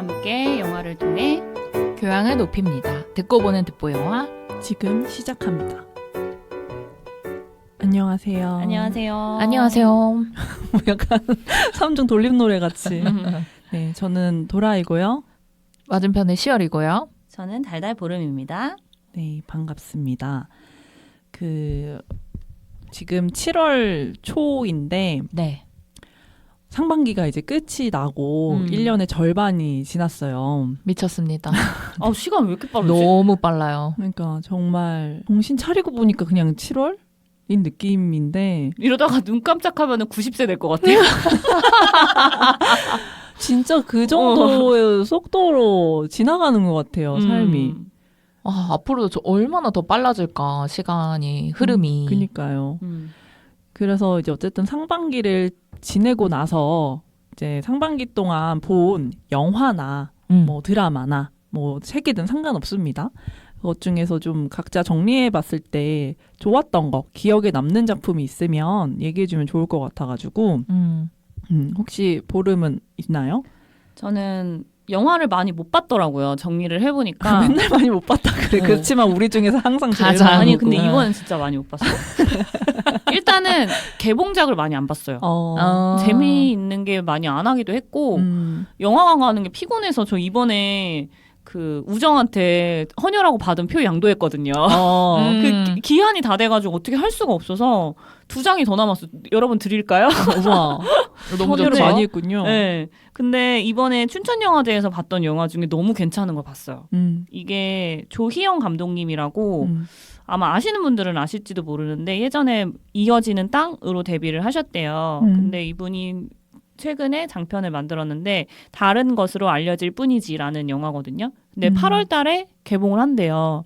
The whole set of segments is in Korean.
함께 영화를 통해 교양을 높입니다. 듣고 보는 듣보 영화 지금 시작합니다. 안녕하세요. 안녕하세요. 안녕하세요. 약간 삼중 돌림 노래 같이. 네, 저는 도라이고요. 맞은편에 10월이고요. 저는 달달 보름입니다. 네, 반갑습니다. 지금 7월 초인데 네. 상반기가 이제 끝이 나고 1년의 절반이 지났어요. 미쳤습니다. 시간 왜 이렇게 빠르지? 너무 빨라요. 그러니까 정말 정신 차리고 보니까 그냥 7월인 느낌인데 이러다가 눈 깜짝하면 90세 될 것 같아요. 진짜 그 정도의 속도로 지나가는 것 같아요, 삶이. 앞으로도 저 얼마나 더 빨라질까, 시간이, 흐름이. 그니까요. 그래서 이제 어쨌든 상반기를 지내고 나서 이제 상반기 동안 본 영화나 뭐 드라마나 뭐 책이든 상관없습니다. 그것 중에서 좀 각자 정리해 봤을 때 좋았던 거, 기억에 남는 작품이 있으면 얘기해 주면 좋을 것 같아가지고 혹시 보름은 있나요? 저는 영화를 많이 못 봤더라고요. 정리를 해보니까. 맨날 많이 못 봤다 그래. 그렇지만 우리 중에서 항상 제일 가장. 많이 아니 보고. 근데 이번엔 진짜 많이 못 봤어요. 일단은 개봉작을 많이 안 봤어요. 재미있는 게 많이 안 하기도 했고 영화관 가는 게 피곤해서 저 이번에 그 우정한테 헌혈하고 받은 표 양도했거든요. 그 기한이 다 돼가지고 어떻게 할 수가 없어서 2장이 더 남았어. 여러분 드릴까요? 우와. 너무 헌혈을 좋죠. 많이 했군요. 네. 근데 이번에 춘천영화제에서 봤던 영화 중에 너무 괜찮은 걸 봤어요. 이게 조희영 감독님이라고 아마 아시는 분들은 아실지도 모르는데 예전에 이어지는 땅으로 데뷔를 하셨대요. 근데 이분이 최근에 장편을 만들었는데 다른 것으로 알려질 뿐이지라는 영화거든요. 근데 8월 달에 개봉을 한대요.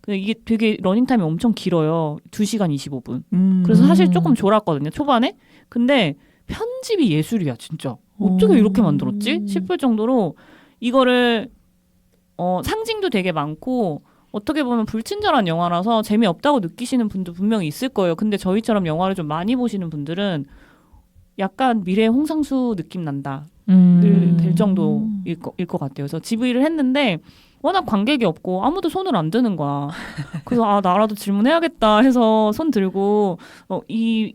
이게 되게 러닝타임이 엄청 길어요. 2시간 25분. 그래서 사실 조금 졸았거든요, 초반에. 근데 편집이 예술이야, 진짜. 어떻게 이렇게 만들었지? 싶을 정도로 이거를 상징도 되게 많고 어떻게 보면 불친절한 영화라서 재미없다고 느끼시는 분도 분명히 있을 거예요. 근데 저희처럼 영화를 좀 많이 보시는 분들은 약간 미래의 홍상수 느낌 난다. 될 정도일 것 같아요. 그래서 GV를 했는데 워낙 관객이 없고 아무도 손을 안 드는 거야. 그래서 나라도 질문해야겠다 해서 손 들고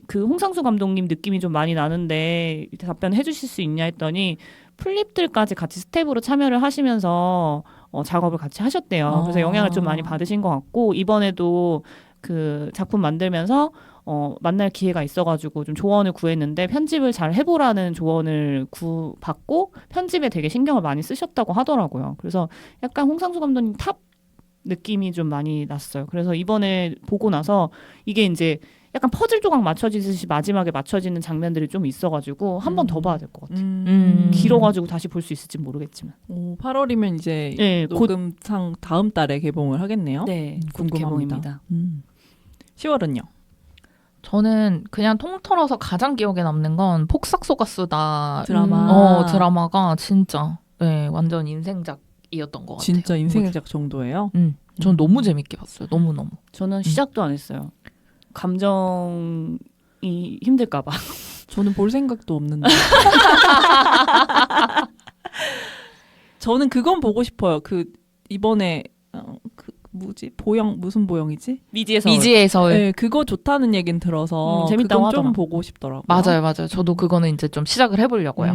그 홍상수 감독님 느낌이 좀 많이 나는데 답변해 주실 수 있냐 했더니 플립들까지 같이 스텝으로 참여를 하시면서 작업을 같이 하셨대요. 그래서 영향을 좀 많이 받으신 것 같고 이번에도 그 작품 만들면서 만날 기회가 있어가지고 좀 조언을 구했는데 편집을 잘 해보라는 조언을 받고 편집에 되게 신경을 많이 쓰셨다고 하더라고요. 그래서 약간 홍상수 감독님 탑 느낌이 좀 많이 났어요. 그래서 이번에 보고 나서 이게 이제 약간 퍼즐 조각 맞춰지듯이 마지막에 맞춰지는 장면들이 좀 있어가지고 한 번 더 봐야 될 것 같아요. 길어가지고 다시 볼 수 있을지 모르겠지만. 8월이면 이제 네, 녹음상 다음 달에 개봉을 하겠네요. 네, 곧 개봉입니다. 10월은요? 저는 그냥 통틀어서 가장 기억에 남는 건 폭삭 속가수다 드라마가 진짜 완전 인생작이었던 것 같아요. 진짜 인생작 정도예요? 전 너무 재밌게 봤어요. 너무너무. 저는 시작도 안 했어요. 감정이 힘들까 봐. 저는 볼 생각도 없는데. 저는 그건 보고 싶어요. 이번에 무슨 보영이지? 미지의 서울. 네, 그거 좋다는 얘기는 들어서 재밌다고 그건 좀 하더라. 보고 싶더라고요. 맞아요. 저도 그거는 이제 좀 시작을 해보려고요.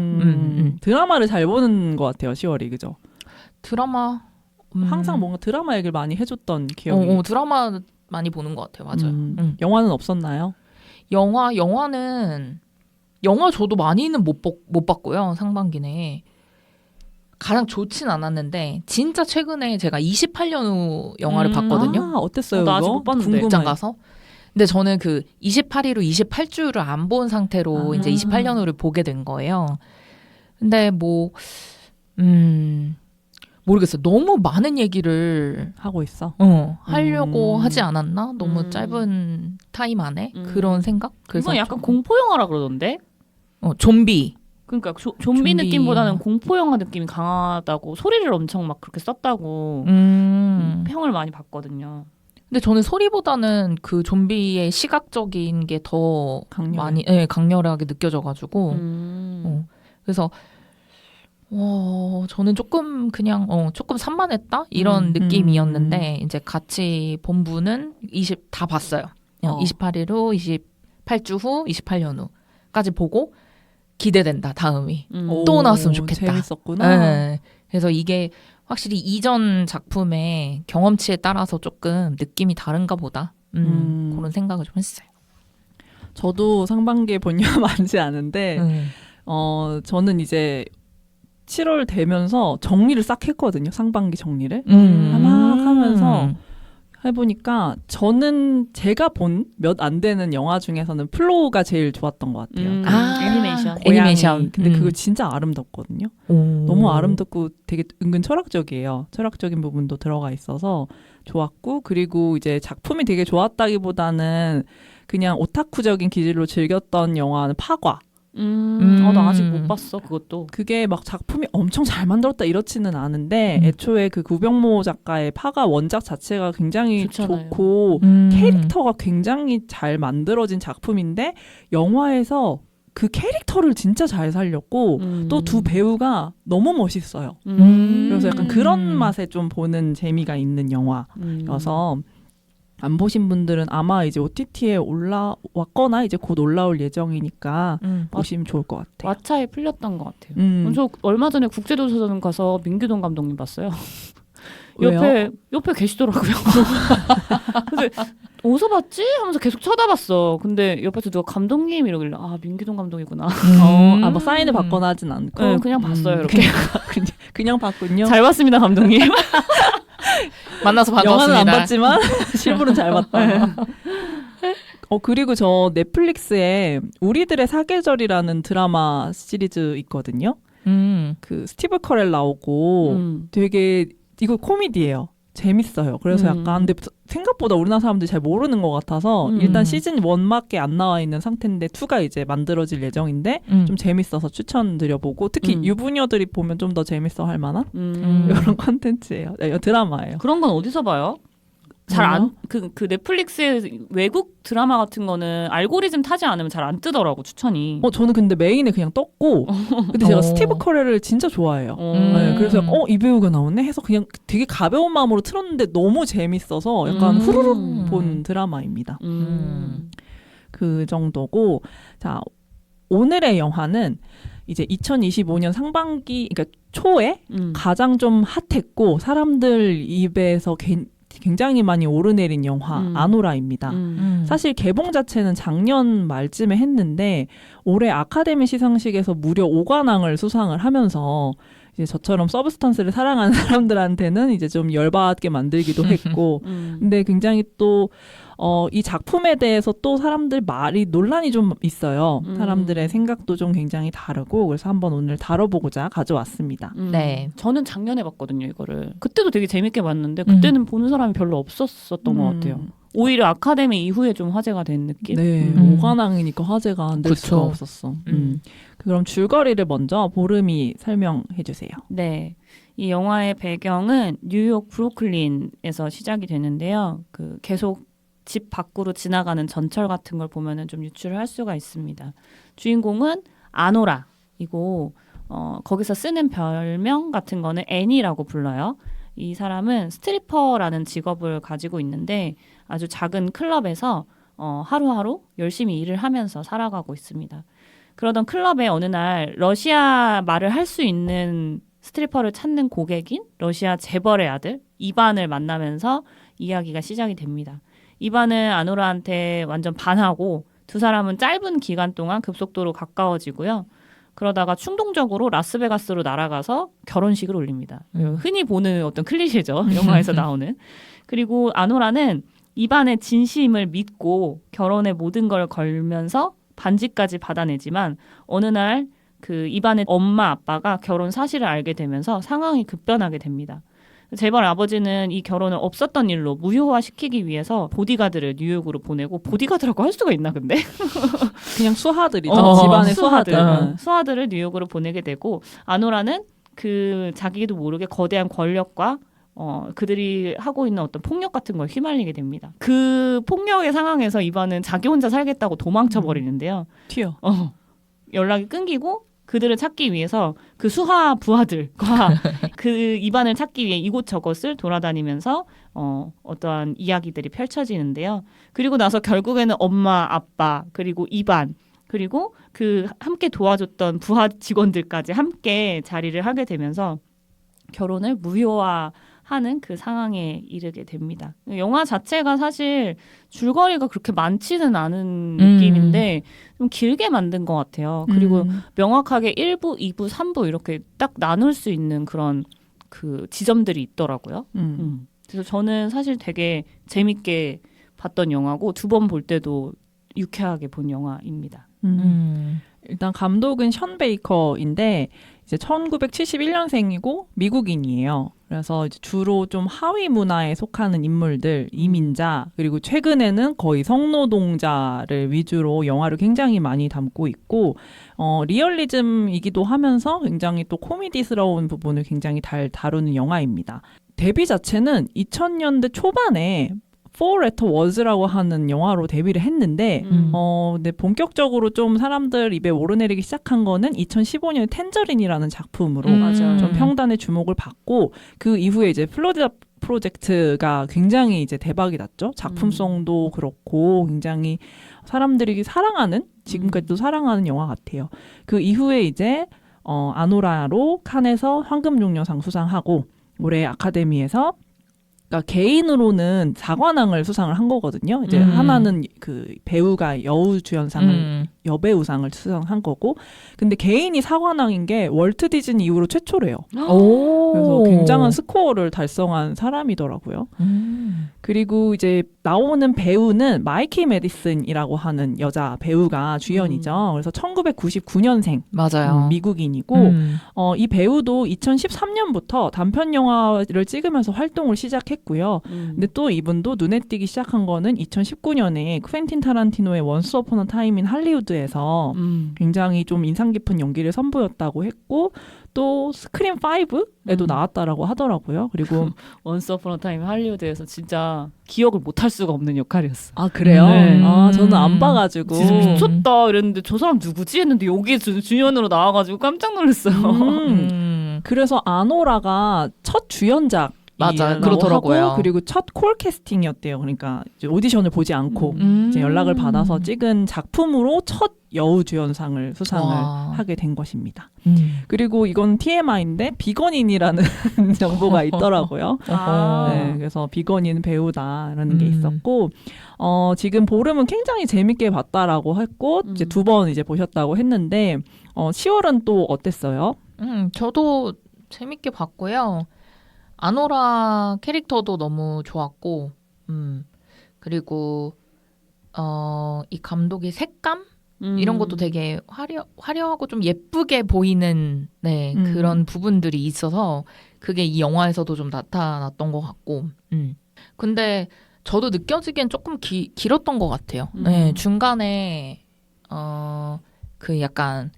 드라마를 잘 보는 것 같아요, 10월이. 그죠? 드라마 항상 뭔가 드라마 얘기를 많이 해줬던 기억이. 드라마 많이 보는 것 같아요. 맞아요. 영화는 없었나요? 영화 저도 많이는 못 봤고요. 상반기에. 가장 좋진 않았는데 진짜 최근에 제가 28년 후 영화를 봤거든요. 어땠어요? 나 그거? 아직 못 봤는데. 궁금해. 극장 가서. 근데 저는 그 28일로 28주를 안 본 상태로 이제 28년 후를 보게 된 거예요. 근데 모르겠어요. 너무 많은 얘기를 하고 있어. 하려고 하지 않았나? 너무 짧은 타임 안에 그런 생각? 그래서 이건 약간 공포 영화라 그러던데. 좀비. 그러니까 좀비 느낌보다는 공포 영화 느낌이 강하다고 소리를 엄청 막 그렇게 썼다고 평을 많이 봤거든요. 근데 저는 소리보다는 그 좀비의 시각적인 게 더 많이 강렬하게 느껴져가지고 그래서 저는 조금 그냥 조금 산만했다 이런 느낌이었는데 이제 같이 본 분은 다 봤어요. 28일 후, 28주 후, 28년 후까지 보고 기대된다. 다음이 또 나왔으면 좋겠다. 재밌었구나. 네. 그래서 이게 확실히 이전 작품의 경험치에 따라서 조금 느낌이 다른가 보다. 그런 생각을 좀 했어요. 저도 상반기에 본 영화 많지 않은데 저는 이제 7월 되면서 정리를 싹 했거든요. 상반기 정리를. 막 하면서 해보니까 저는 제가 본 몇 안 되는 영화 중에서는 플로우가 제일 좋았던 것 같아요. 애니메이션. 근데 그거 진짜 아름답거든요. 너무 아름답고 되게 은근 철학적이에요. 철학적인 부분도 들어가 있어서 좋았고, 그리고 이제 작품이 되게 좋았다기보다는 그냥 오타쿠적인 기질로 즐겼던 영화는 파과. 나 아직 못 봤어, 그것도. 그게 막 작품이 엄청 잘 만들었다 이렇지는 않은데 애초에 그 구병모 작가의 파가 원작 자체가 굉장히 좋잖아요. 좋고 캐릭터가 굉장히 잘 만들어진 작품인데 영화에서 그 캐릭터를 진짜 잘 살렸고 또 두 배우가 너무 멋있어요. 그래서 약간 그런 맛에 좀 보는 재미가 있는 영화여서 안 보신 분들은 아마 이제 OTT에 올라왔거나 이제 곧 올라올 예정이니까 보시면 좋을 것 같아요. 왓챠에 풀렸던 것 같아요. 저 얼마 전에 국제도서관 가서 민규동 감독님 봤어요. 옆에 계시더라고요. 근데 어디서 봤지? 하면서 계속 쳐다봤어. 근데 옆에서 누가 감독님 이러길래 민규동 감독이구나. 뭐 사인을 받거나 하진 않고 네, 그냥 봤어요. 이렇게 그냥 봤군요. 잘 봤습니다, 감독님. 만나서 반가웠습니다. 영화는 안 봤지만 실물은 잘 봤다. 그리고 저 넷플릭스에 우리들의 사계절이라는 드라마 시리즈 있거든요. 그 스티브 커렐 나오고 되게 이거 코미디예요. 재밌어요. 그래서 약간 근데 생각보다 우리나라 사람들이 잘 모르는 것 같아서 일단 시즌 1밖에 안 나와 있는 상태인데 2가 이제 만들어질 예정인데 좀 재밌어서 추천드려보고 특히 유부녀들이 보면 좀 더 재밌어 할 만한 이런 콘텐츠예요. 드라마예요. 그런 건 어디서 봐요? 그 넷플릭스의 외국 드라마 같은 거는 알고리즘 타지 않으면 잘 안 뜨더라고, 추천이. 저는 근데 메인에 그냥 떴고, 근데 제가 스티브 커렐을 진짜 좋아해요. 네, 그래서 이 배우가 나오네? 해서 그냥 되게 가벼운 마음으로 틀었는데 너무 재밌어서 약간 후루룩 본 드라마입니다. 그 정도고, 자, 오늘의 영화는 이제 2025년 상반기, 그러니까 초에 가장 좀 핫했고, 사람들 입에서 굉장히 많이 오르내린 영화 아노라입니다. 사실 개봉 자체는 작년 말쯤에 했는데 올해 아카데미 시상식에서 무려 5관왕을 수상을 하면서 이제 저처럼 서브스턴스를 사랑하는 사람들한테는 이제 좀 열받게 만들기도 했고 근데 굉장히 또 이 작품에 대해서 또 사람들 논란이 좀 있어요. 사람들의 생각도 좀 굉장히 다르고 그래서 한번 오늘 다뤄보고자 가져왔습니다. 네. 저는 작년에 봤거든요, 이거를. 그때도 되게 재밌게 봤는데 그때는 보는 사람이 별로 없었던 것 같아요. 오히려 아카데미 이후에 좀 화제가 된 느낌? 네, 5관왕이니까 화제가 안 될 수가 없었어. 그럼 줄거리를 먼저 보름이 설명해 주세요. 네. 이 영화의 배경은 뉴욕 브루클린에서 시작이 되는데요. 계속 집 밖으로 지나가는 전철 같은 걸 보면은 좀 유추를 할 수가 있습니다. 주인공은 아노라이고 거기서 쓰는 별명 같은 거는 애니라고 불러요. 이 사람은 스트리퍼라는 직업을 가지고 있는데 아주 작은 클럽에서 하루하루 열심히 일을 하면서 살아가고 있습니다. 그러던 클럽에 어느 날 러시아 말을 할 수 있는 스트리퍼를 찾는 고객인 러시아 재벌의 아들 이반을 만나면서 이야기가 시작이 됩니다. 이반은 아노라한테 완전 반하고 두 사람은 짧은 기간 동안 급속도로 가까워지고요. 그러다가 충동적으로 라스베가스로 날아가서 결혼식을 올립니다. 흔히 보는 어떤 클리셰죠. 영화에서 나오는. 그리고 아노라는 이반의 진심을 믿고 결혼의 모든 걸 걸면서 반지까지 받아내지만 어느 날 이반의 엄마 아빠가 결혼 사실을 알게 되면서 상황이 급변하게 됩니다. 재벌 아버지는 이 결혼을 없었던 일로 무효화시키기 위해서 보디가드를 뉴욕으로 보내고 보디가드라고 할 수가 있나 근데? 그냥 수하들이죠. 집안의 수하들. 수하들을 뉴욕으로 보내게 되고 아노라는 자기도 모르게 거대한 권력과 그들이 하고 있는 어떤 폭력 같은 걸 휘말리게 됩니다. 그 폭력의 상황에서 이반은 자기 혼자 살겠다고 도망쳐 버리는데요. 튀어. 연락이 끊기고 그들을 찾기 위해서 그 수하 부하들과 그 이반을 찾기 위해 이곳저곳을 돌아다니면서 어떠한 이야기들이 펼쳐지는데요. 그리고 나서 결국에는 엄마, 아빠, 그리고 이반, 그리고 그 함께 도와줬던 부하 직원들까지 함께 자리를 하게 되면서 결혼을 무효화하는 그 상황에 이르게 됩니다. 영화 자체가 사실 줄거리가 그렇게 많지는 않은 느낌인데 좀 길게 만든 것 같아요. 그리고 명확하게 1부, 2부, 3부 이렇게 딱 나눌 수 있는 그런 그 지점들이 있더라고요. 그래서 저는 사실 되게 재밌게 봤던 영화고 두 번 볼 때도 유쾌하게 본 영화입니다. 일단 감독은 션 베이커인데 이제 1971년생이고 미국인이에요. 그래서 이제 주로 좀 하위 문화에 속하는 인물들, 이민자, 그리고 최근에는 거의 성노동자를 위주로 영화를 굉장히 많이 담고 있고 리얼리즘이기도 하면서 굉장히 또 코미디스러운 부분을 굉장히 잘 다루는 영화입니다. 데뷔 자체는 2000년대 초반에 Four Letter Words라고 하는 영화로 데뷔를 했는데 근데 본격적으로 좀 사람들 입에 오르내리기 시작한 거는 2015년에 텐저린이라는 작품으로 좀 평단의 주목을 받고 그 이후에 이제 플로리다 프로젝트가 굉장히 이제 대박이 났죠. 작품성도 그렇고 굉장히 사람들이 사랑하는 지금까지도 사랑하는 영화 같아요. 그 이후에 이제 아노라로 칸에서 황금종려상 수상하고 올해 아카데미에서 그러니까 개인으로는 4관왕을 수상을 한 거거든요. 이제 하나는 그 배우가 여우주연상을 여배우상을 수상한 거고, 근데 개인이 4관왕인 게 월트 디즈니 이후로 최초래요. 그래서 굉장한 스코어를 달성한 사람이더라고요. 그리고 이제 나오는 배우는 마이키 메디슨이라고 하는 여자 배우가 주연이죠. 그래서 1999년생 맞아요. 미국인이고 이 배우도 2013년부터 단편 영화를 찍으면서 활동을 시작했고요. 근데 또 이분도 눈에 띄기 시작한 거는 2019년에 퀸틴 타란티노의 원스 어폰 어 타임 인 할리우드에서 굉장히 좀 인상 깊은 연기를 선보였다고 했고, 또 스크린 5에도 나왔다라고 하더라고요. 그리고 원스 어폰 어 타임 할리우드에서 진짜 기억을 못할 수가 없는 역할이었어. 아 그래요? 네. 아 저는 안 봐가지고 진짜 미쳤다 이랬는데 저 사람 누구지 했는데 여기 주연으로 나와가지고 깜짝 놀랐어요. 그래서 아노라가 첫 주연작 맞아, 그렇더라고요. 하고, 그리고 첫 콜 캐스팅이었대요. 그러니까 이제 오디션을 보지 않고 이제 연락을 받아서 찍은 작품으로 첫 여우 주연상을 수상을 하게 된 것입니다. 그리고 이건 TMI인데 비건인이라는 정보가 있더라고요. 네, 그래서 비건인 배우다라는 게 있었고, 지금 보름은 굉장히 재밌게 봤다라고 했고 이제 2번 이제 보셨다고 했는데 10월은 또 어땠어요? 저도 재밌게 봤고요. 아노라 캐릭터도 너무 좋았고, 그리고 이 감독의 색감 이런 것도 되게 화려하고 좀 예쁘게 보이는 그런 부분들이 있어서 그게 이 영화에서도 좀 나타났던 것 같고, 근데 저도 느껴지기엔 조금 길었던 것 같아요. 네, 중간에 그 약간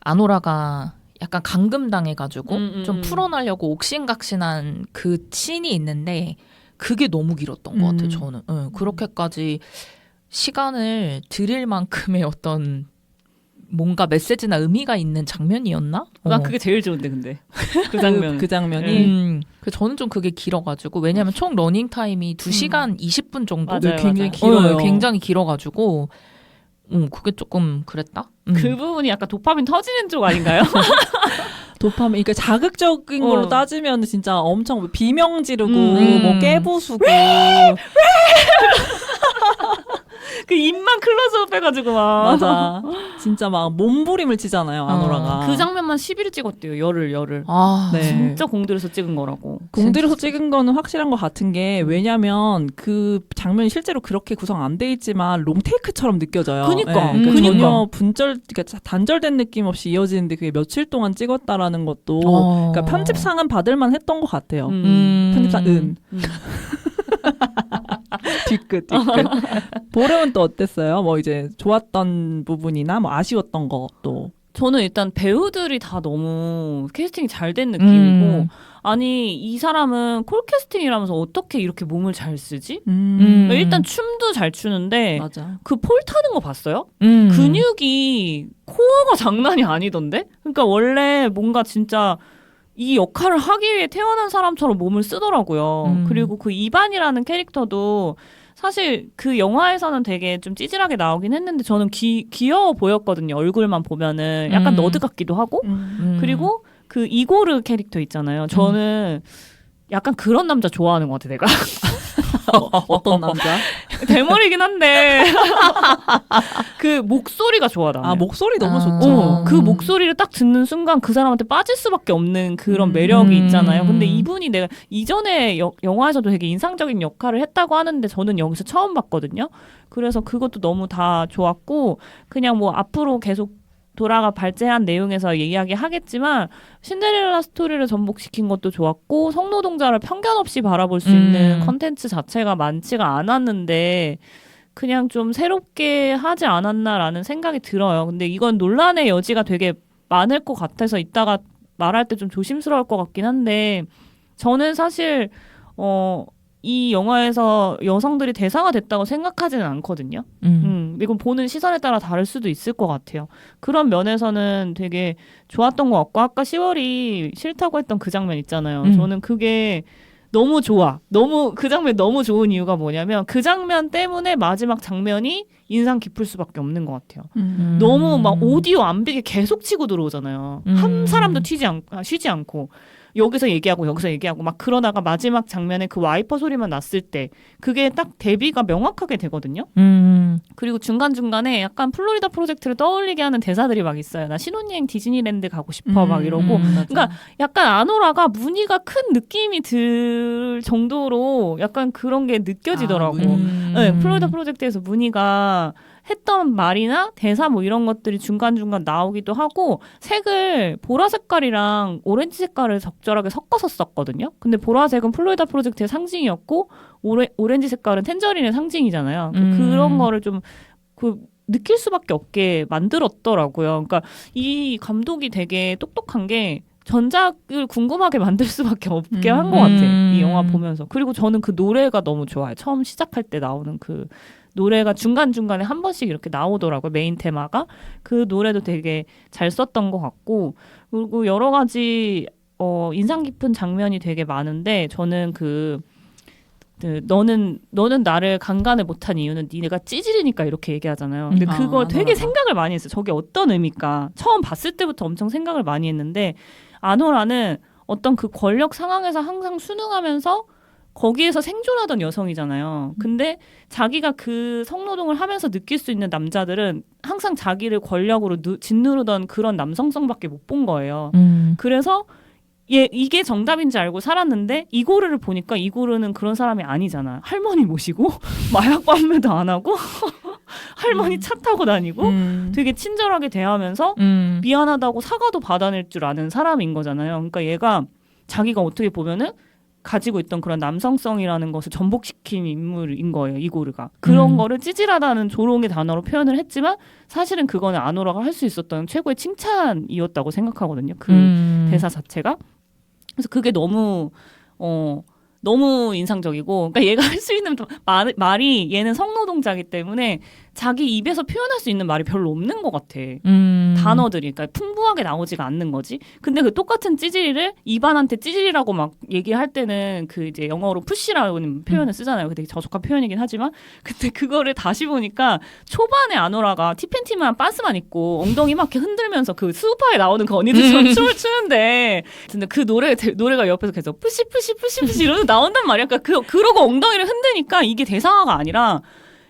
아노라가 약간 감금당해가지고 좀 풀어나려고 옥신각신한 그 씬이 있는데 그게 너무 길었던 것 같아요. 저는 그렇게까지 시간을 들일 만큼의 어떤 뭔가 메시지나 의미가 있는 장면이었나? 난 그게 제일 좋은데 근데 그 장면. 그 장면이 저는 좀 그게 길어가지고, 왜냐하면 총 러닝 타임이 2시간 20분 정도. 맞아요, 굉장히 길어요. 굉장히 길어가지고 그게 조금 그랬다. 그 부분이 약간 도파민 터지는 쪽 아닌가요? 도파민, 그러니까 자극적인 걸로 따지면 진짜 엄청 비명 지르고 뭐 깨부수고 그 입만 클로즈업 해가지고 막. 맞아. 진짜 막 몸부림을 치잖아요, 아노라가. 그 장면만 10일 찍었대요. 열을. 네. 진짜 공들여서 찍은 거라고. 공들여서 찍은 거는 확실한 것 같은 게, 왜냐면 그 장면이 실제로 그렇게 구성 안 돼 있지만 롱테이크처럼 느껴져요. 그니까. 네, 전혀 그러니까 단절된 느낌 없이 이어지는데 그게 며칠 동안 찍었다라는 것도 그러니까 편집상은 받을만 했던 것 같아요. 편집상은. 뒤끝. 보름은 또 어땠어요? 뭐 이제 좋았던 부분이나 뭐 아쉬웠던 것도. 저는 일단 배우들이 다 너무 캐스팅이 잘 된 느낌이고 아니 이 사람은 콜 캐스팅이라면서 어떻게 이렇게 몸을 잘 쓰지? 일단 춤도 잘 추는데 맞아. 그 폴 타는 거 봤어요? 근육이 코어가 장난이 아니던데? 그러니까 원래 뭔가 진짜 이 역할을 하기 위해 태어난 사람처럼 몸을 쓰더라고요. 그리고 그 이반이라는 캐릭터도 사실 그 영화에서는 되게 좀 찌질하게 나오긴 했는데 저는 귀여워 보였거든요. 얼굴만 보면은 약간 너드 같기도 하고 그리고 그 이고르 캐릭터 있잖아요. 저는 약간 그런 남자 좋아하는 것 같아 내가. 어떤 남자? 대머리긴 한데 그 목소리가 좋아 나는. 아 목소리 너무 좋죠. 그 목소리를 딱 듣는 순간 그 사람한테 빠질 수밖에 없는 그런 매력이 있잖아요. 근데 이분이 내가 이전에 영화에서도 되게 인상적인 역할을 했다고 하는데 저는 여기서 처음 봤거든요. 그래서 그것도 너무 다 좋았고 그냥 뭐 앞으로 계속 돌아가 발제한 내용에서 이야기하겠지만 신데렐라 스토리를 전복시킨 것도 좋았고 성노동자를 편견 없이 바라볼 수 있는 컨텐츠 자체가 많지가 않았는데 그냥 좀 새롭게 하지 않았나라는 생각이 들어요. 근데 이건 논란의 여지가 되게 많을 것 같아서 이따가 말할 때 좀 조심스러울 것 같긴 한데 저는 사실 이 영화에서 여성들이 대사가 됐다고 생각하지는 않거든요. 이건 보는 시선에 따라 다를 수도 있을 것 같아요. 그런 면에서는 되게 좋았던 것 같고 아까 10월이 싫다고 했던 그 장면 있잖아요. 저는 그게 너무 좋아. 그 장면 너무 좋은 이유가 뭐냐면 그 장면 때문에 마지막 장면이 인상 깊을 수밖에 없는 것 같아요. 너무 막 오디오 암비게 계속 치고 들어오잖아요. 한 사람도 쉬지 않고. 여기서 얘기하고 막 그러다가 마지막 장면에 그 와이퍼 소리만 났을 때 그게 딱 대비가 명확하게 되거든요. 그리고 중간중간에 약간 플로리다 프로젝트를 떠올리게 하는 대사들이 막 있어요. 나 신혼여행 디즈니랜드 가고 싶어 막 이러고. 그러니까 약간 아노라가 무늬가 큰 느낌이 들 정도로 약간 그런 게 느껴지더라고. 네, 플로리다 프로젝트에서 무늬가 했던 말이나 대사 뭐 이런 것들이 중간중간 나오기도 하고 색을 보라 색깔이랑 오렌지 색깔을 적절하게 섞어서 썼거든요. 근데 보라색은 플로리다 프로젝트의 상징이었고 오렌지 색깔은 텐저린의 상징이잖아요. 그런 거를 좀 느낄 수밖에 없게 만들었더라고요. 그러니까 이 감독이 되게 똑똑한 게 전작을 궁금하게 만들 수밖에 없게 한 것 같아. 이 영화 보면서. 그리고 저는 그 노래가 너무 좋아요. 처음 시작할 때 나오는 그 노래가 중간중간에 한 번씩 이렇게 나오더라고요. 메인 테마가. 그 노래도 되게 잘 썼던 것 같고 그리고 여러 가지 인상 깊은 장면이 되게 많은데 저는 너는 나를 강간을 못한 이유는 니네가 찌질이니까 이렇게 얘기하잖아요. 근데 그걸 되게 생각을 많이 했어요. 저게 어떤 의미일까. 처음 봤을 때부터 엄청 생각을 많이 했는데 아노라는 어떤 그 권력 상황에서 항상 순응하면서 거기에서 생존하던 여성이잖아요. 근데 자기가 그 성노동을 하면서 느낄 수 있는 남자들은 항상 자기를 권력으로 짓누르던 그런 남성성밖에 못 본 거예요. 그래서 이게 정답인지 알고 살았는데 이고르를 보니까 이고르는 그런 사람이 아니잖아. 할머니 모시고 마약 판매도 안 하고 할머니 차 타고 다니고 되게 친절하게 대하면서 미안하다고 사과도 받아낼 줄 아는 사람인 거잖아요. 그러니까 얘가 자기가 어떻게 보면은 가지고 있던 그런 남성성이라는 것을 전복시킨 인물인 거예요. 이고르가. 그런 거를 찌질하다는 조롱의 단어로 표현을 했지만 사실은 그거는 아노라가 할 수 있었던 최고의 칭찬이었다고 생각하거든요. 그 대사 자체가. 그래서 그게 너무 인상적이고 그러니까 얘가 할 수 있는 말이 얘는 성노동자이기 때문에 자기 입에서 표현할 수 있는 말이 별로 없는 것 같아. 단어들이 그러니까 풍부하게 나오지가 않는 거지. 근데 그 똑같은 찌질이를 이반한테 찌질이라고 막 얘기할 때는 그 이제 영어로 푸시라는 표현을 쓰잖아요. 되게 저속한 표현이긴 하지만 근데 그거를 다시 보니까 초반에 아노라가 티팬티만 빤스만 입고 엉덩이 막 이렇게 흔들면서 그 수우파에 나오는 그 언니들처럼 춤을 추는데 근데 그 노래가 옆에서 계속 푸시 이러면서 나온단 말이야. 그러니까 그러고 엉덩이를 흔드니까 이게 대사가 아니라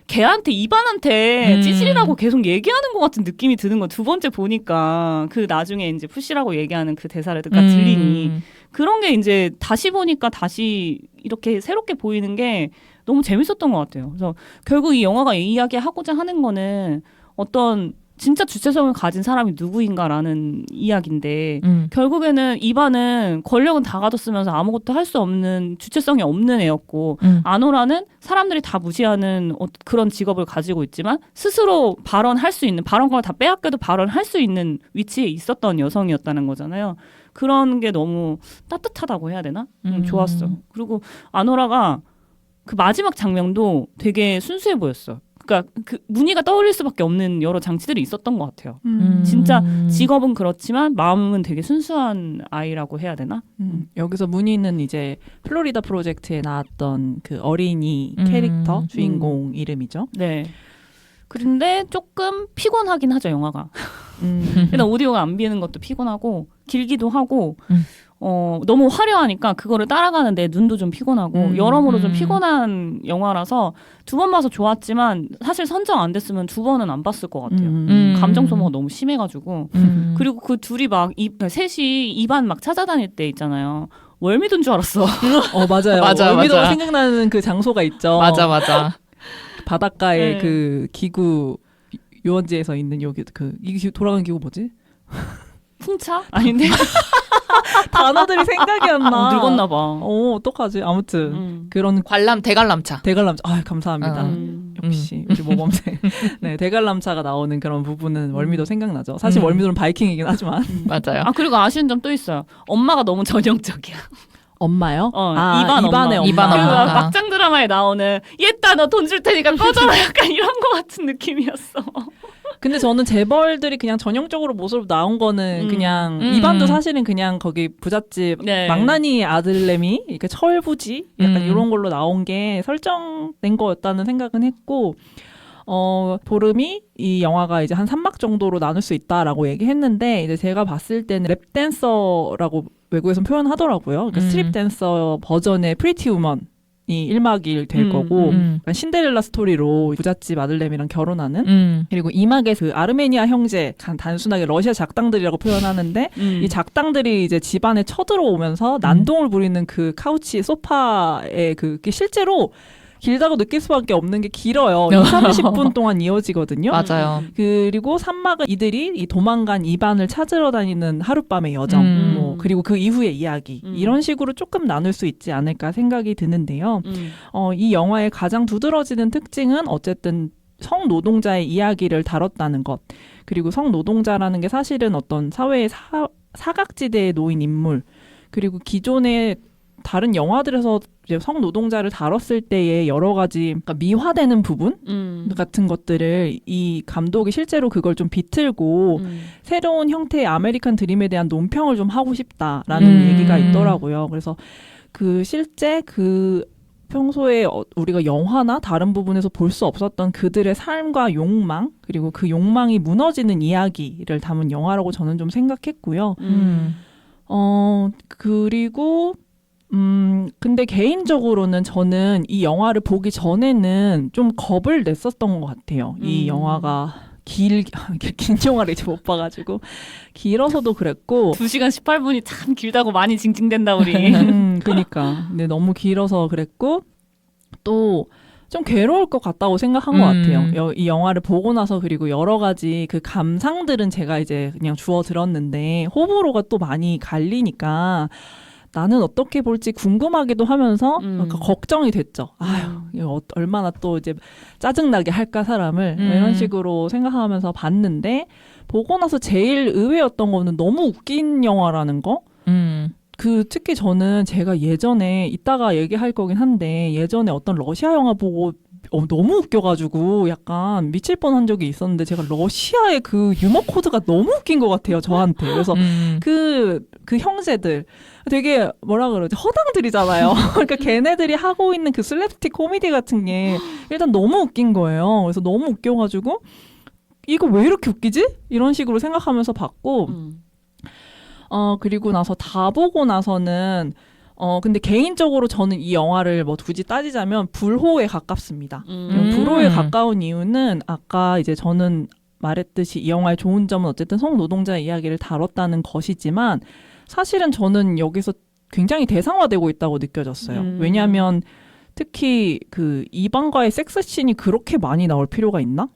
걔한테 이반한테 찌질이라고 계속 얘기하는 것 같은 느낌이 드는 거 두 번째 보니까 그 나중에 이제 푸시라고 얘기하는 그 대사가 들리니 그런 게 이제 다시 보니까 다시 이렇게 새롭게 보이는 게 너무 재밌었던 것 같아요. 그래서 결국 이 영화가 이야기하고자 하는 거는 어떤 진짜 주체성을 가진 사람이 누구인가라는 이야기인데 결국에는 이반은 권력은 다 가졌으면서 아무것도 할 수 없는 주체성이 없는 애였고 아노라는 사람들이 다 무시하는 그런 직업을 가지고 있지만 스스로 발언할 수 있는 발언권을 다 빼앗겨도 발언할 수 있는 위치에 있었던 여성이었다는 거잖아요. 그런 게 너무 따뜻하다고 해야 되나? 좋았어. 그리고 아노라가 그 마지막 장면도 되게 순수해 보였어. 그러니까 그 무늬가 떠올릴 수밖에 없는 여러 장치들이 있었던 것 같아요. 진짜 직업은 그렇지만 마음은 되게 순수한 아이라고 해야 되나? 여기서 무늬는 이제 플로리다 프로젝트에 나왔던 그 어린이 캐릭터 주인공 이름이죠. 네. 그런데 조금 피곤하긴 하죠, 영화가. 일단 오디오가 안 비는 것도 피곤하고 길기도 하고 너무 화려하니까 그거를 따라가는 내 눈도 좀 피곤하고 여러모로 좀 피곤한 영화라서 2번 봐서 좋았지만 사실 선정 안 됐으면 2번은 안 봤을 것 같아요. 감정 소모가 너무 심해가지고 그리고 그 둘이 막 셋이 입안 막 찾아다닐 때 있잖아요. 월미도인 줄 알았어. 맞아요. 맞아, 월미도가 맞아. 생각나는 그 장소가 있죠. 맞아. 바닷가에 네. 그 기구 유원지에서 있는 여기 이 돌아가는 기구 뭐지? 풍차? 아닌데? 단어들이 생각이 안 나. 늙었나 봐. 어떡하지? 아무튼 그런 대관람차. 대관람차. 감사합니다. 역시 우리 모범생. 네, 대관람차가 나오는 그런 부분은 월미도 생각나죠. 사실 월미도는 바이킹이긴 하지만. 맞아요. 그리고 아쉬운 점 또 있어요. 엄마가 너무 전형적이야. 엄마요? 이반 엄마. 이반 그리고 엄마. 막장 드라마에 나오는 얘따 너 돈 줄 테니까 꺼져라 약간 이런 거 같은 느낌이었어. 근데 저는 재벌들이 그냥 전형적으로 모습으로 나온 거는 그냥 이반도 사실은 그냥 거기 부잣집 네. 망나니 아들내미 그러니까 철부지 약간 이런 걸로 나온 게 설정된 거였다는 생각은 했고 보름이 이 영화가 이제 한 3막 정도로 나눌 수 있다라고 얘기했는데 이제 제가 봤을 때는 랩댄서라고 외국에선 표현하더라고요. 그러니까 스트립 댄서 버전의 프리티 우먼 이 1막 2일 될 거고 그러니까 신데렐라 스토리로 부잣집 아들내미랑 결혼하는 그리고 2막에 그 아르메니아 형제 단순하게 러시아 작당들이라고 표현하는데 이 작당들이 이제 집안에 쳐들어오면서 난동을 부리는 그 카우치 소파에 그게 실제로 길다고 느낄 수밖에 없는 게 길어요. 30분 동안 이어지거든요. 맞아요. 그리고 3막은 이들이 이 도망간 이반을 찾으러 다니는 하룻밤의 여정, 그리고 그 이후의 이야기 이런 식으로 조금 나눌 수 있지 않을까 생각이 드는데요. 이 영화의 가장 두드러지는 특징은 어쨌든 성노동자의 이야기를 다뤘다는 것. 그리고 성노동자라는 게 사실은 어떤 사회의 사각지대에 놓인 인물. 그리고 기존의 다른 영화들에서 이제 성노동자를 다뤘을 때의 여러 가지 그러니까 미화되는 부분 같은 것들을 이 감독이 실제로 그걸 좀 비틀고 새로운 형태의 아메리칸 드림에 대한 논평을 좀 하고 싶다라는 얘기가 있더라고요. 그래서 그 실제 그 평소에 우리가 영화나 다른 부분에서 볼 수 없었던 그들의 삶과 욕망 그리고 그 욕망이 무너지는 이야기를 담은 영화라고 저는 좀 생각했고요. 그리고 근데 개인적으로는 저는 이 영화를 보기 전에는 좀 겁을 냈었던 것 같아요. 이 영화가 긴 영화를 이제 못 봐가지고 길어서도 그랬고 2시간 18분이 참 길다고 많이 징징댄다 우리. 그러니까 근데 너무 길어서 그랬고 또 좀 괴로울 것 같다고 생각한 것 같아요. 이 영화를 보고 나서 그리고 여러 가지 그 감상들은 제가 이제 그냥 주워 들었는데 호불호가 또 많이 갈리니까 나는 어떻게 볼지 궁금하기도 하면서 걱정이 됐죠. 아유, 이거 얼마나 또 이제 짜증나게 할까 사람을 이런 식으로 생각하면서 봤는데 보고 나서 제일 의외였던 거는 너무 웃긴 영화라는 거. 특히 저는 제가 예전에 이따가 얘기할 거긴 한데 예전에 어떤 러시아 영화 보고 너무 웃겨가지고 약간 미칠 뻔한 적이 있었는데 제가 러시아의 그 유머 코드가 너무 웃긴 것 같아요 저한테. 그래서 그 형제들 되게 뭐라 그러지 허당들이잖아요. 그러니까 걔네들이 하고 있는 그 슬랩스틱 코미디 같은 게 일단 너무 웃긴 거예요. 그래서 너무 웃겨가지고 이거 왜 이렇게 웃기지? 이런 식으로 생각하면서 봤고 그리고 나서 다 보고 나서는 근데 개인적으로 저는 이 영화를 뭐 굳이 따지자면 불호에 가깝습니다. 불호에 가까운 이유는 아까 이제 저는 말했듯이 이 영화의 좋은 점은 어쨌든 성노동자의 이야기를 다뤘다는 것이지만 사실은 저는 여기서 굉장히 대상화되고 있다고 느껴졌어요. 왜냐하면 특히 그 이반과의 섹스씬이 그렇게 많이 나올 필요가 있나?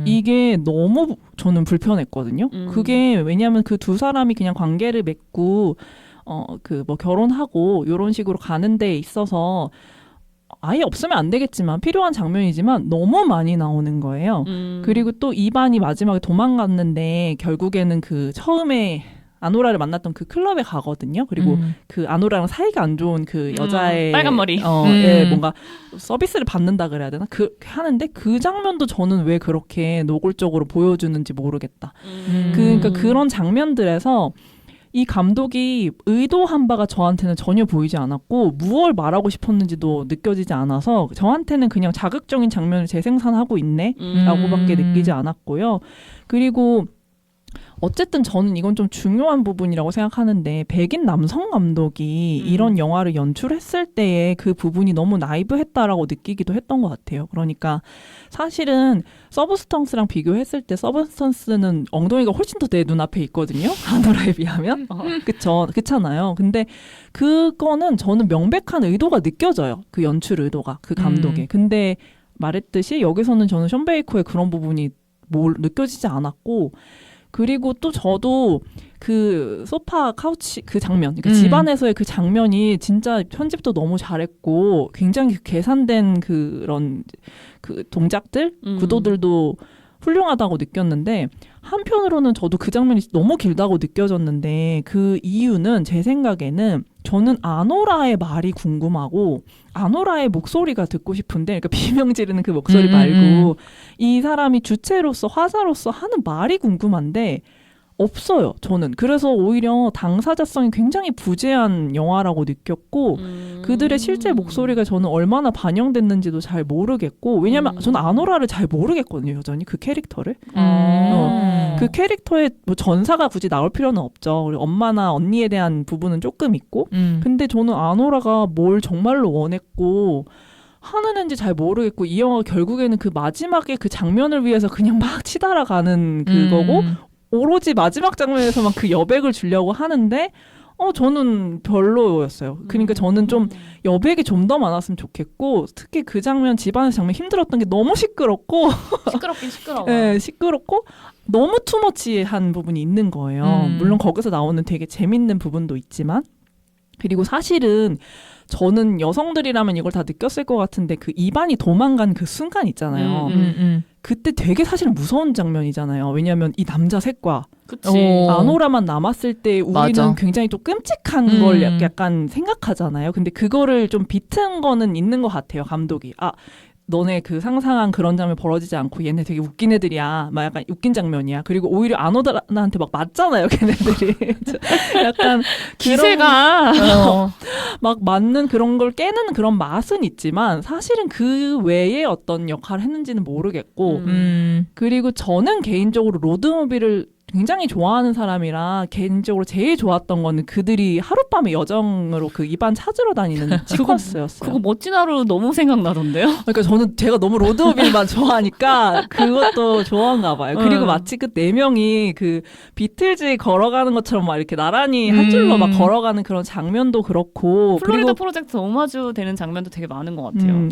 이게 너무 저는 불편했거든요. 그게 왜냐하면 그 두 사람이 그냥 관계를 맺고 뭐 결혼하고 이런 식으로 가는 데 있어서 아예 없으면 안 되겠지만 필요한 장면이지만 너무 많이 나오는 거예요. 그리고 또 이반이 마지막에 도망갔는데 결국에는 그 처음에 아노라를 만났던 그 클럽에 가거든요. 그리고 그 아노라랑 사이가 안 좋은 그 여자의 빨간 머리 예, 뭔가 서비스를 받는다 그래야 되나? 하는데 그 장면도 저는 왜 그렇게 노골적으로 보여주는지 모르겠다. 그러니까 그런 장면들에서 이 감독이 의도한 바가 저한테는 전혀 보이지 않았고 무엇을 말하고 싶었는지도 느껴지지 않아서 저한테는 그냥 자극적인 장면을 재생산하고 있네 라고밖에 느끼지 않았고요. 그리고 어쨌든 저는 이건 좀 중요한 부분이라고 생각하는데 백인 남성 감독이 이런 영화를 연출했을 때의 그 부분이 너무 나이브했다라고 느끼기도 했던 것 같아요. 그러니까 사실은 서브스턴스랑 비교했을 때 서브스턴스는 엉덩이가 훨씬 더 내 눈앞에 있거든요. 아노라에 비하면. 그렇잖아요. 근데 그거는 저는 명백한 의도가 느껴져요. 그 연출 의도가. 그 감독의. 근데 말했듯이 여기서는 저는 션 베이커의 그런 부분이 느껴지지 않았고 그리고 또 저도 그 소파 카우치 그 장면, 그러니까 집안에서의 그 장면이 진짜 편집도 너무 잘했고 굉장히 계산된 그런 그 동작들, 구도들도 훌륭하다고 느꼈는데 한편으로는 저도 그 장면이 너무 길다고 느껴졌는데 그 이유는 제 생각에는 저는 아노라의 말이 궁금하고 아노라의 목소리가 듣고 싶은데 그러니까 비명 지르는 그 목소리 말고 이 사람이 주체로서 화자로서 하는 말이 궁금한데 없어요. 저는. 그래서 오히려 당사자성이 굉장히 부재한 영화라고 느꼈고 그들의 실제 목소리가 저는 얼마나 반영됐는지도 잘 모르겠고 왜냐면 저는 아노라를 잘 모르겠거든요. 여전히 그 캐릭터를. 그 캐릭터에 뭐 전사가 굳이 나올 필요는 없죠. 그리고 엄마나 언니에 대한 부분은 조금 있고 근데 저는 아노라가 뭘 정말로 원했고 하는 애인지 잘 모르겠고 이 영화가 결국에는 그 마지막에 그 장면을 위해서 그냥 막 치달아 가는 그거고 오로지 마지막 장면에서만 그 여백을 주려고 하는데 저는 별로였어요. 그러니까 저는 좀 여백이 좀 더 많았으면 좋겠고 특히 그 장면 집안에서 장면 힘들었던 게 너무 시끄럽고 시끄럽긴 시끄러워. 네, 시끄럽고 너무 투머치한 부분이 있는 거예요. 물론 거기서 나오는 되게 재밌는 부분도 있지만 그리고 사실은 저는 여성들이라면 이걸 다 느꼈을 것 같은데 그 이반이 도망간 그 순간 있잖아요. 그때 되게 사실은 무서운 장면이잖아요. 왜냐하면 이 남자 셋과 아노라만 남았을 때 우리는 맞아. 굉장히 좀 끔찍한 걸 약간 생각하잖아요. 근데 그거를 좀 비튼 거는 있는 것 같아요. 감독이. 너네 그 상상한 그런 장면 벌어지지 않고 얘네 되게 웃긴 애들이야. 막 약간 웃긴 장면이야. 그리고 오히려 아노라한테 막 맞잖아요. 걔네들이. 약간 기세가 막 맞는 그런 걸 깨는 그런 맛은 있지만 사실은 그 외에 어떤 역할을 했는지는 모르겠고 그리고 저는 개인적으로 로드무비를 굉장히 좋아하는 사람이라 개인적으로 제일 좋았던 거는 그들이 하룻밤에 여정으로 그 이반 찾으러 다니는 시퀀스였어요. 그거 멋진 하루 너무 생각나던데요? 그러니까 저는 제가 너무 로드무비만 좋아하니까 그것도 좋아한가 봐요. 그리고 마치 그 네 명이 그 비틀즈 걸어가는 것처럼 막 이렇게 나란히 한 줄로 막 걸어가는 그런 장면도 그렇고 플로리다 그리고 프로젝트 오마주 되는 장면도 되게 많은 것 같아요.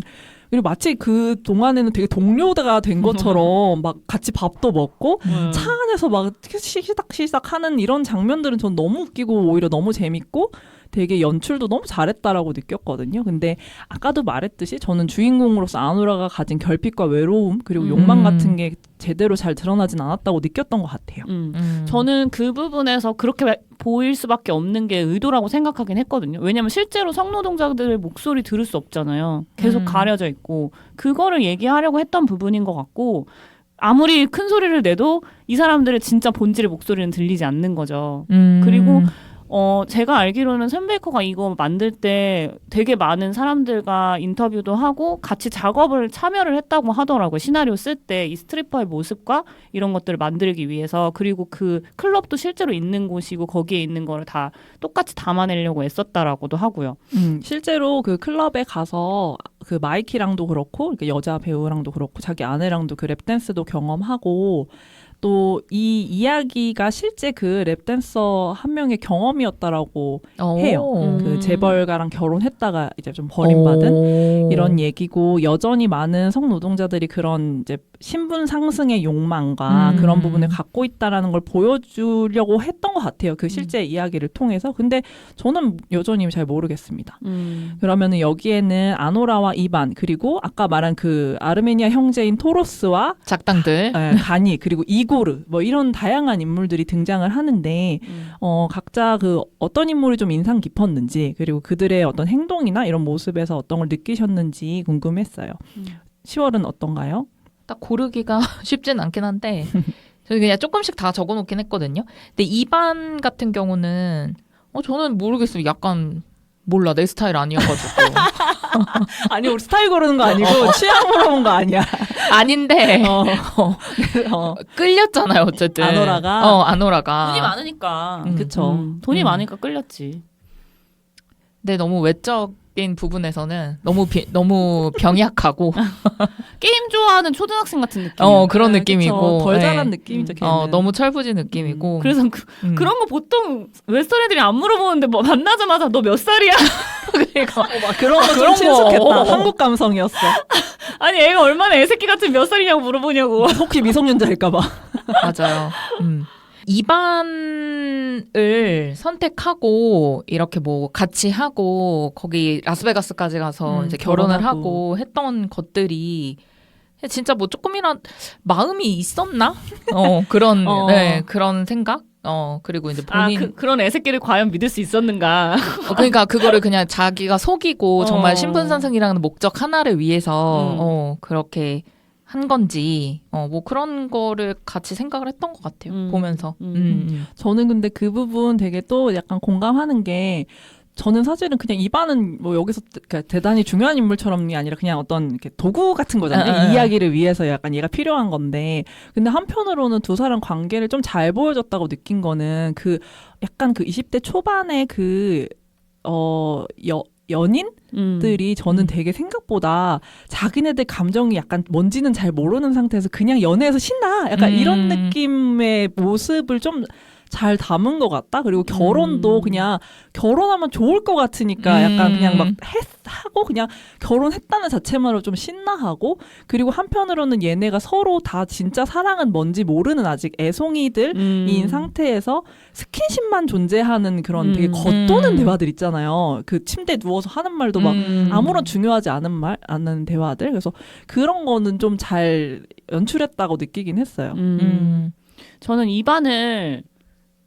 그리고 마치 그 동안에는 되게 동료가 된 것처럼 막 같이 밥도 먹고 차 안에서 막 시시닥시시닥 하는 이런 장면들은 전 너무 웃기고 오히려 너무 재밌고 되게 연출도 너무 잘했다라고 느꼈거든요. 근데 아까도 말했듯이 저는 주인공으로서 아노라가 가진 결핍과 외로움 그리고 욕망 같은 게 제대로 잘 드러나진 않았다고 느꼈던 것 같아요. 저는 그 부분에서 그렇게 보일 수밖에 없는 게 의도라고 생각하긴 했거든요. 왜냐하면 실제로 성노동자들의 목소리 들을 수 없잖아요. 계속 가려져 있고 그거를 얘기하려고 했던 부분인 것 같고 아무리 큰 소리를 내도 이 사람들의 진짜 본질의 목소리는 들리지 않는 거죠. 그리고 제가 알기로는 샘 베이커가 이거 만들 때 되게 많은 사람들과 인터뷰도 하고 같이 작업을 참여를 했다고 하더라고요. 시나리오 쓸 때 이 스트리퍼의 모습과 이런 것들을 만들기 위해서 그리고 그 클럽도 실제로 있는 곳이고 거기에 있는 거를 다 똑같이 담아내려고 애썼다라고도 하고요. 실제로 그 클럽에 가서 그 마이키랑도 그렇고 그러니까 여자 배우랑도 그렇고 자기 아내랑도 그 랩댄스도 경험하고 또 이 이야기가 실제 그 랩댄서 한 명의 경험이었다라고 해요. 그 재벌가랑 결혼했다가 이제 좀 버림받은 이런 얘기고 여전히 많은 성노동자들이 그런 이제 신분 상승의 욕망과 그런 부분을 갖고 있다라는 걸 보여주려고 했던 것 같아요. 그 실제 이야기를 통해서. 근데 저는 여전히 잘 모르겠습니다. 그러면은 여기에는 아노라와 이반 그리고 아까 말한 그 아르메니아 형제인 토로스와 작당들, 가니 그리고 이고르 뭐 이런 다양한 인물들이 등장을 하는데 각자 그 어떤 인물이 좀 인상 깊었는지 그리고 그들의 어떤 행동이나 이런 모습에서 어떤 걸 느끼셨는지 궁금했어요. 10월은 어떤가요? 딱 고르기가 쉽진 않긴 한데 저는 그냥 조금씩 다 적어놓긴 했거든요. 근데 이반 같은 경우는 저는 모르겠어요. 약간 몰라 내 스타일 아니어가지고. 아니 우리 스타일 고르는 거 아니고 취향 물어본 거 아니야. 아닌데 끌렸잖아요 어쨌든. 아노라가 돈이 많으니까. 그쵸. 돈이 많으니까 끌렸지. 근데 너무 외적인 부분에서는 너무 병약하고 게임 좋아하는 초등학생 같은 느낌. 그런 느낌이고 덜 자란 느낌이죠. 걔는. 너무 철부지 느낌이고. 그래서 그런 거 보통 웨스턴 애들이 안 물어보는데 뭐 만나자마자 너 몇 살이야? 그러니까 그런 거 좀 친숙했다. 한국 감성이었어. 아니 애가 얼마나 애새끼 같은 몇 살이냐고 물어보냐고. 혹시 미성년자일까 봐. 맞아요. 이반을 선택하고 이렇게 뭐 같이 하고 거기 라스베가스까지 가서 이제 결혼을 하고 했던 것들이 진짜 뭐 조금이나 마음이 있었나? 그런 그런 생각? 그리고 이제 본인 그런 애새끼를 과연 믿을 수 있었는가? 그러니까 그거를 그냥 자기가 속이고 정말 신분상승이라는 목적 하나를 위해서 그렇게 한 건지 뭐 그런 거를 같이 생각을 했던 것 같아요. 보면서. 저는 근데 그 부분 되게 또 약간 공감하는 게 저는 사실은 그냥 이반은 뭐 여기서 대단히 중요한 인물처럼이 아니라 그냥 어떤 이렇게 도구 같은 거잖아요. 이 이야기를 위해서 약간 얘가 필요한 건데 근데 한편으로는 두 사람 관계를 좀 잘 보여줬다고 느낀 거는 그 약간 그 20대 초반의 그 연인들이 저는 되게 생각보다 자기네들 감정이 약간 뭔지는 잘 모르는 상태에서 그냥 연애에서 신나 약간 이런 느낌의 모습을 좀 잘 담은 것 같다. 그리고 결혼도 그냥 결혼하면 좋을 것 같으니까 약간 그냥 막 하고 그냥 결혼했다는 자체만으로 좀 신나하고 그리고 한편으로는 얘네가 서로 다 진짜 사랑은 뭔지 모르는 아직 애송이들인 상태에서 스킨십만 존재하는 그런 되게 겉도는 대화들 있잖아요. 그 침대에 누워서 하는 말도 막 아무런 중요하지 않은 대화들. 그래서 그런 거는 좀 잘 연출했다고 느끼긴 했어요. 저는 이반을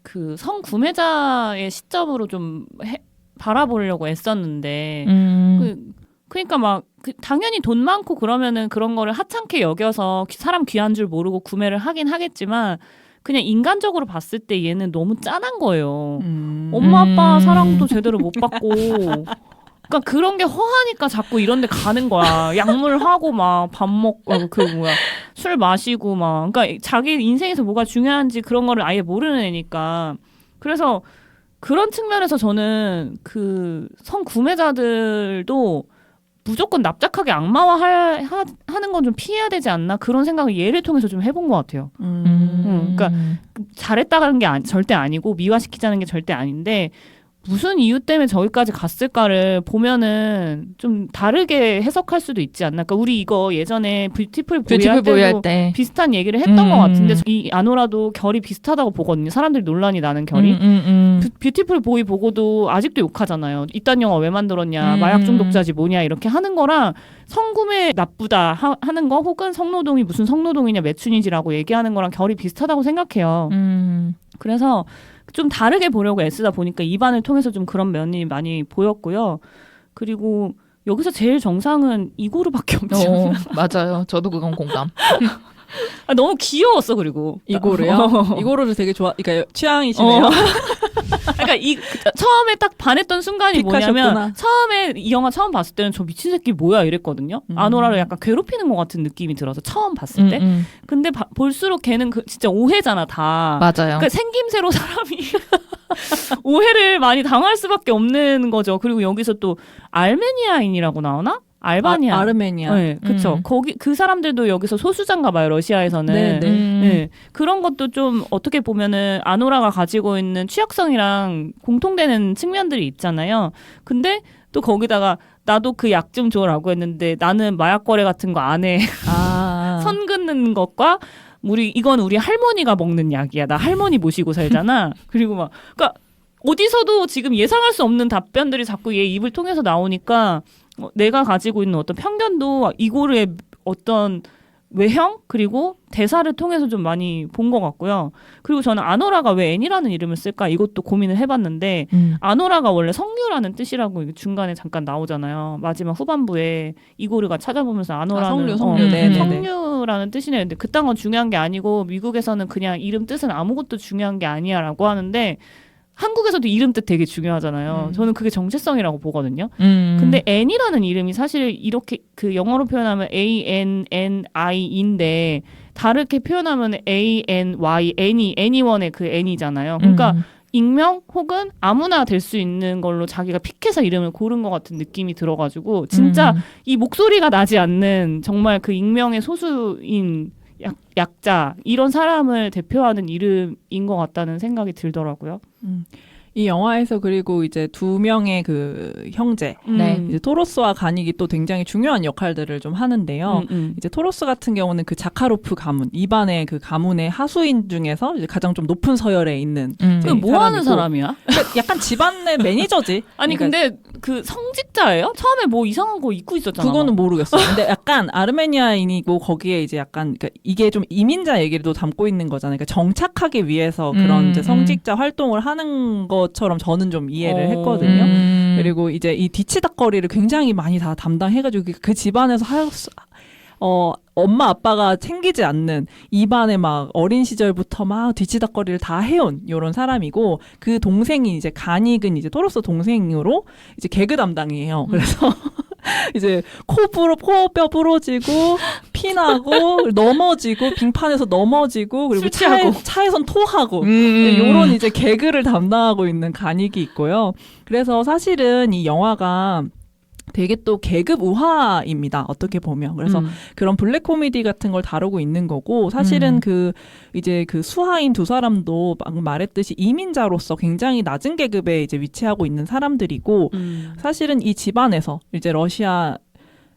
그 성구매자의 시점으로 좀 바라보려고 애썼는데 그러니까 막 당연히 돈 많고 그러면은 그런 거를 하찮게 여겨서 사람 귀한 줄 모르고 구매를 하긴 하겠지만 그냥 인간적으로 봤을 때 얘는 너무 짠한 거예요. 엄마 아빠 사랑도 제대로 못 받고 그러니까 그런 게 허하니까 자꾸 이런 데 가는 거야. 약물하고 막 밥 먹고 술 마시고 막 그러니까 자기 인생에서 뭐가 중요한지 그런 거를 아예 모르는 애니까. 그래서 그런 측면에서 저는 그 성구매자들도 무조건 납작하게 악마화하는 건 좀 피해야 되지 않나 그런 생각을 얘를 통해서 좀 해본 것 같아요. 그러니까 잘했다는 게 절대 아니고 미화시키자는 게 절대 아닌데 무슨 이유 때문에 저기까지 갔을까를 보면은 좀 다르게 해석할 수도 있지 않나. 그러니까 우리 이거 예전에 뷰티풀 보이 할 때도 비슷한 얘기를 했던 것 같은데 이 아노라도 결이 비슷하다고 보거든요. 사람들이 논란이 나는 결이. 뷰티풀 보이 보고도 아직도 욕하잖아요. 이딴 영화 왜 만들었냐. 마약 중독자지 뭐냐 이렇게 하는 거랑 성구매 나쁘다 하는 거 혹은 성노동이 무슨 성노동이냐 매춘이지라고 얘기하는 거랑 결이 비슷하다고 생각해요. 그래서 좀 다르게 보려고 애쓰다 보니까 이반을 통해서 좀 그런 면이 많이 보였고요. 그리고 여기서 제일 정상은 이고르밖에 없죠. 맞아요. 저도 그건 공감. 너무 귀여웠어. 그리고 이고르요? 이고르를 되게 그러니까 취향이시네요. 그러니까 처음에 딱 반했던 순간이 뭐냐면 처음에 이 영화 처음 봤을 때는 저 미친 새끼 뭐야 이랬거든요. 아노라를 약간 괴롭히는 것 같은 느낌이 들어서 처음 봤을 때. 근데 볼수록 걔는 진짜 오해잖아 다. 맞아요. 그러니까 생김새로 사람이 오해를 많이 당할 수밖에 없는 거죠. 그리고 여기서 또 알메니아인이라고 나오나? 알바니아. 아르메니아. 네, 그렇죠. 거기 그 사람들도 여기서 소수자인가 봐요. 러시아에서는. 네. 그런 것도 좀 어떻게 보면은 아노라가 가지고 있는 취약성이랑 공통되는 측면들이 있잖아요. 근데 또 거기다가 나도 그 약 좀 줘라고 했는데 나는 마약 거래 같은 거 안 해. 선 긋는 하는 것과 이건 우리 할머니가 먹는 약이야. 나 할머니 모시고 살잖아. 그리고 막 그러니까 어디서도 지금 예상할 수 없는 답변들이 자꾸 얘 입을 통해서 나오니까 내가 가지고 있는 어떤 편견도 이고르의 어떤 외형 그리고 대사를 통해서 좀 많이 본 것 같고요. 그리고 저는 아노라가 왜 애니라는 이름을 쓸까 이것도 고민을 해봤는데 아노라가 원래 성류라는 뜻이라고 중간에 잠깐 나오잖아요. 마지막 후반부에 이고르가 찾아보면서 아노라는 성류라는 뜻이네. 근데 그딴 건 중요한 게 아니고 미국에서는 그냥 이름 뜻은 아무것도 중요한 게 아니야라고 하는데 한국에서도 이름 뜻 되게 중요하잖아요. 저는 그게 정체성이라고 보거든요. 근데 N이라는 이름이 사실 이렇게 그 영어로 표현하면 ANNI인데 다르게 표현하면 ANY, N이원의 그 N이잖아요. 그러니까 익명 혹은 아무나 될 수 있는 걸로 자기가 픽해서 이름을 고른 것 같은 느낌이 들어가지고 진짜 이 목소리가 나지 않는 정말 그 익명의 소수인 약자 이런 사람을 대표하는 이름인 것 같다는 생각이 들더라고요. 이 영화에서 그리고 이제 두 명의 그 형제, 이제 토로스와 가닉이 또 굉장히 중요한 역할들을 좀 하는데요. 이제 토로스 같은 경우는 그 자카로프 가문, 이반의 그 가문의 하수인 중에서 이제 가장 좀 높은 서열에 있는. 뭐 하는 사람이야? 약간 집안의 매니저지. 아니 그러니까 근데 그 성직자예요? 처음에 뭐 이상한 거 입고 있었잖아. 그거는 모르겠어요. 근데 약간 아르메니아인이고 거기에 이제 약간 그러니까 이게 좀 이민자 얘기를 또 담고 있는 거잖아요. 그러니까 정착하기 위해서 그런 이제 성직자 활동을 하는 것처럼 저는 좀 이해를 했거든요. 그리고 이제 이 뒤치다거리를 굉장히 많이 다 담당해가지고 그 집안에서 엄마 아빠가 챙기지 않는 입안에 막 어린 시절부터 막 뒤치다거리를 다 해온 요런 사람이고 그 동생이 이제 가닉은 이제 토로스 동생으로 이제 개그 담당이에요. 그래서 이제 코뼈 부러지고 피나고 넘어지고 빙판에서 넘어지고 그리고 차에선 토하고 요런 이제 개그를 담당하고 있는 가닉이 있고요. 그래서 사실은 이 영화가 되게 또 계급 우화입니다. 어떻게 보면. 그래서 그런 블랙 코미디 같은 걸 다루고 있는 거고 사실은 이제 그 수하인 두 사람도 방금 말했듯이 이민자로서 굉장히 낮은 계급에 이제 위치하고 있는 사람들이고 사실은 이 집안에서 이제 러시아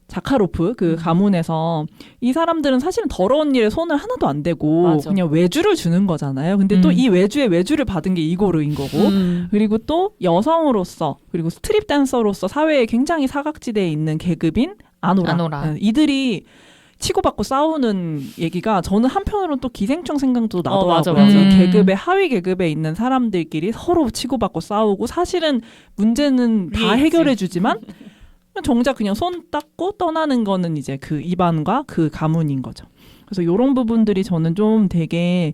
자카로프 그 가문에서 이 사람들은 사실은 더러운 일에 손을 하나도 안 대고 맞아. 그냥 외주를 주는 거잖아요. 근데 또 이 외주를 받은 게 이고르인 거고 그리고 또 여성으로서 그리고 스트립 댄서로서 사회에 굉장히 사각지대에 있는 계급인 아노라. 이들이 치고받고 싸우는 얘기가 저는 한편으로는 또 기생충 생각도 나더라고요. 맞아. 이 계급의 하위 계급에 있는 사람들끼리 서로 치고받고 싸우고 사실은 문제는 다 해결해 주지만 정작 그냥 손 닦고 떠나는 거는 이제 그 이반과 그 가문인 거죠. 그래서 이런 부분들이 저는 좀 되게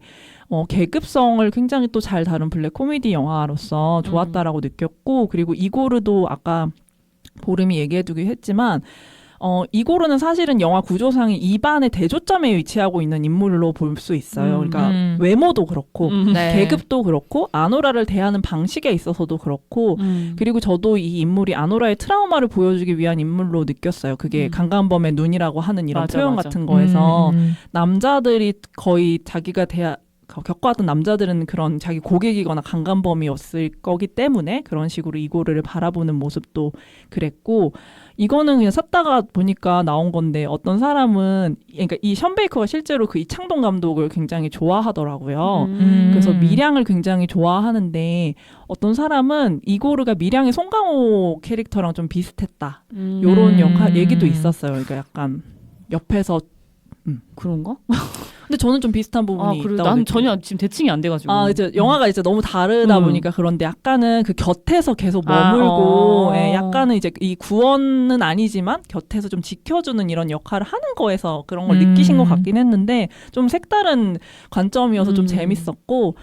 계급성을 굉장히 또 잘 다룬 블랙 코미디 영화로서 좋았다라고 느꼈고 그리고 이고르도 아까 보름이 얘기해두긴 했지만 이고르는 사실은 영화 구조상의 이반의 대조점에 위치하고 있는 인물로 볼 수 있어요. 그러니까 외모도 그렇고 계급도 그렇고 아노라를 대하는 방식에 있어서도 그렇고 그리고 저도 이 인물이 아노라의 트라우마를 보여주기 위한 인물로 느꼈어요. 그게 강간범의 눈이라고 하는 이런 표현 같은 거에서 남자들이 거의 자기가 겪어왔던 남자들은 그런 자기 고객이거나 강간범이었을 거기 때문에 그런 식으로 이고르를 바라보는 모습도 그랬고 이거는 그냥 샀다가 보니까 나온 건데 어떤 사람은 그러니까 이 션 베이커가 실제로 그 이창동 감독을 굉장히 좋아하더라고요. 그래서 미량을 굉장히 좋아하는데 어떤 사람은 이고르가 미량의 송강호 캐릭터랑 좀 비슷했다. 요런 얘기도 있었어요. 그러니까 약간 옆에서 그런가? 근데 저는 좀 비슷한 부분이 있다고 난 전혀 지금 대칭이 안 돼가지고. 이제 영화가 이제 너무 다르다 보니까 그런데 약간은 그 곁에서 계속 머물고 약간은 이제 이 구원은 아니지만 곁에서 좀 지켜주는 이런 역할을 하는 거에서 그런 걸 느끼신 것 같긴 했는데 좀 색다른 관점이어서 좀 재밌었고